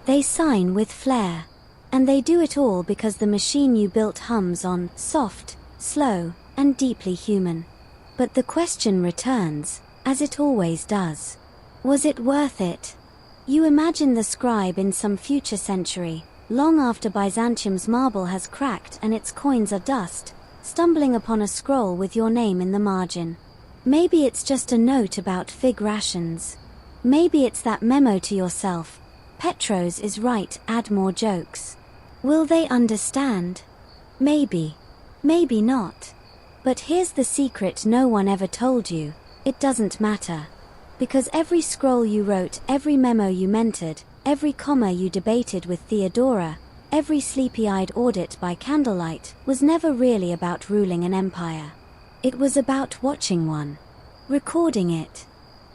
They sign with flair. And they do it all because the machine you built hums on, soft, slow, and deeply human. But the question returns, as it always does. Was it worth it? You imagine the scribe in some future century, long after Byzantium's marble has cracked and its coins are dust, stumbling upon a scroll with your name in the margin. Maybe it's just a note about fig rations. Maybe it's that memo to yourself. Petros is right, add more jokes. Will they understand? Maybe. Maybe not. But here's the secret no one ever told you. It doesn't matter. Because every scroll you wrote, every memo you mentored, every comma you debated with Theodora, every sleepy-eyed audit by candlelight was never really about ruling an empire. It was about watching one. Recording it.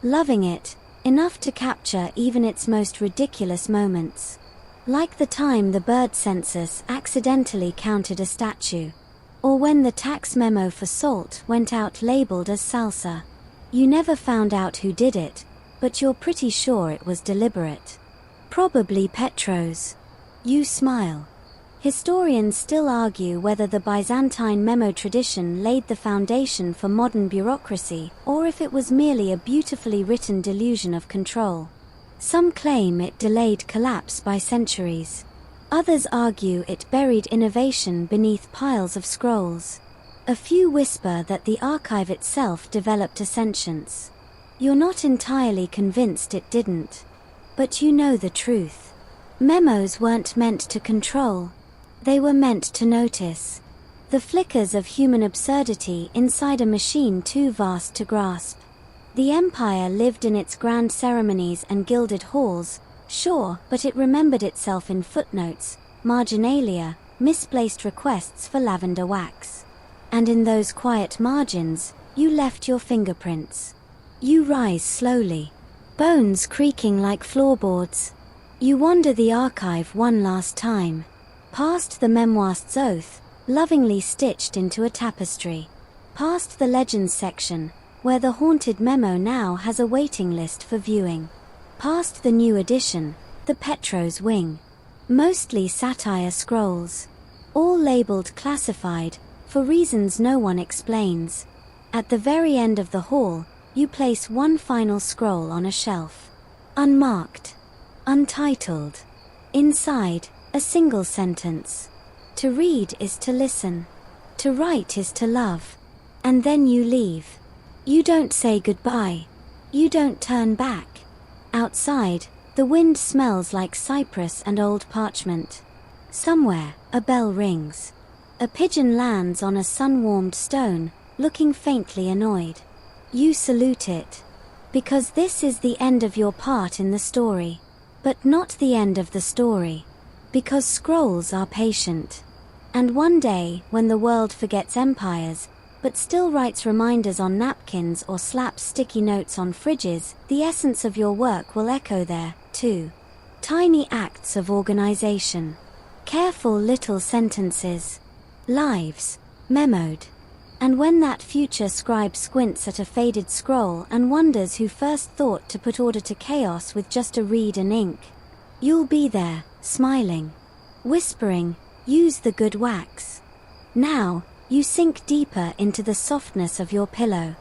Loving it, enough to capture even its most ridiculous moments. Like the time the bird census accidentally counted a statue. Or when the tax memo for salt went out labeled as salsa. You never found out who did it, but you're pretty sure it was deliberate. Probably Petros. You smile. Historians still argue whether the Byzantine memo tradition laid the foundation for modern bureaucracy, or if it was merely a beautifully written delusion of control. Some claim it delayed collapse by centuries. Others argue it buried innovation beneath piles of scrolls. A few whisper that the archive itself developed a sentience. You're not entirely convinced it didn't. But you know the truth. Memos weren't meant to control. They were meant to notice the flickers of human absurdity inside a machine too vast to grasp. The empire lived in its grand ceremonies and gilded halls, sure, but it remembered itself in footnotes, marginalia, misplaced requests for lavender wax. And in those quiet margins, you left your fingerprints. You rise slowly, bones creaking like floorboards. You wander the archive one last time, past the memoirist's oath, lovingly stitched into a tapestry, past the legends section, where the haunted memo now has a waiting list for viewing, past the new edition, the Petro's Wing, mostly satire scrolls, all labeled classified, for reasons no one explains. At the very end of the hall, you place one final scroll on a shelf. Unmarked. Untitled. Inside, a single sentence. To read is to listen. To write is to love. And then you leave. You don't say goodbye. You don't turn back. Outside, the wind smells like cypress and old parchment. Somewhere, a bell rings. A pigeon lands on a sun-warmed stone, looking faintly annoyed. You salute it. Because this is the end of your part in the story. But not the end of the story. Because scrolls are patient. And one day, when the world forgets empires, but still writes reminders on napkins or slaps sticky notes on fridges, the essence of your work will echo there, too. Tiny acts of organization. Careful little sentences. Lives. Memoed. And when that future scribe squints at a faded scroll and wonders who first thought to put order to chaos with just a reed and ink, you'll be there, smiling, whispering, use the good wax. Now, you sink deeper into the softness of your pillow.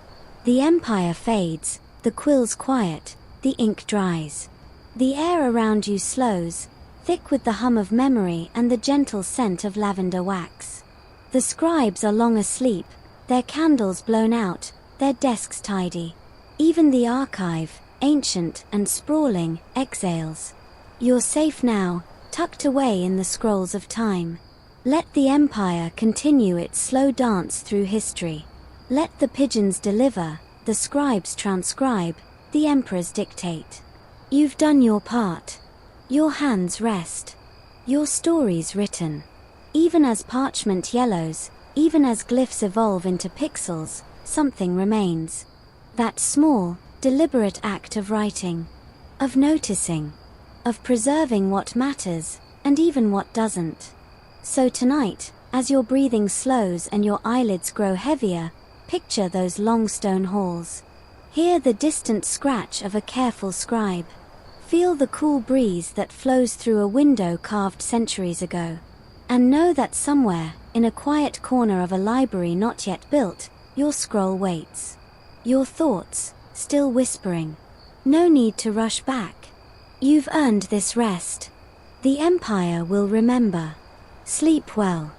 The empire fades, the quills quiet, the ink dries. The air around you slows, thick with the hum of memory and the gentle scent of lavender wax. The scribes are long asleep, their candles blown out, their desks tidy. Even the archive, ancient and sprawling, exhales. You're safe now, tucked away in the scrolls of time. Let the empire continue its slow dance through history. Let the pigeons deliver, the scribes transcribe, the emperors dictate. You've done your part. Your hands rest. Your story's written. Even as parchment yellows, even as glyphs evolve into pixels, something remains. That small, deliberate act of writing, of noticing, of preserving what matters, and even what doesn't. So tonight, as your breathing slows and your eyelids grow heavier, picture those long stone halls. Hear the distant scratch of a careful scribe. Feel the cool breeze that flows through a window carved centuries ago. And know that somewhere, in a quiet corner of a library not yet built, your scroll waits. Your thoughts, still whispering. No need to rush back. You've earned this rest. The empire will remember. Sleep well.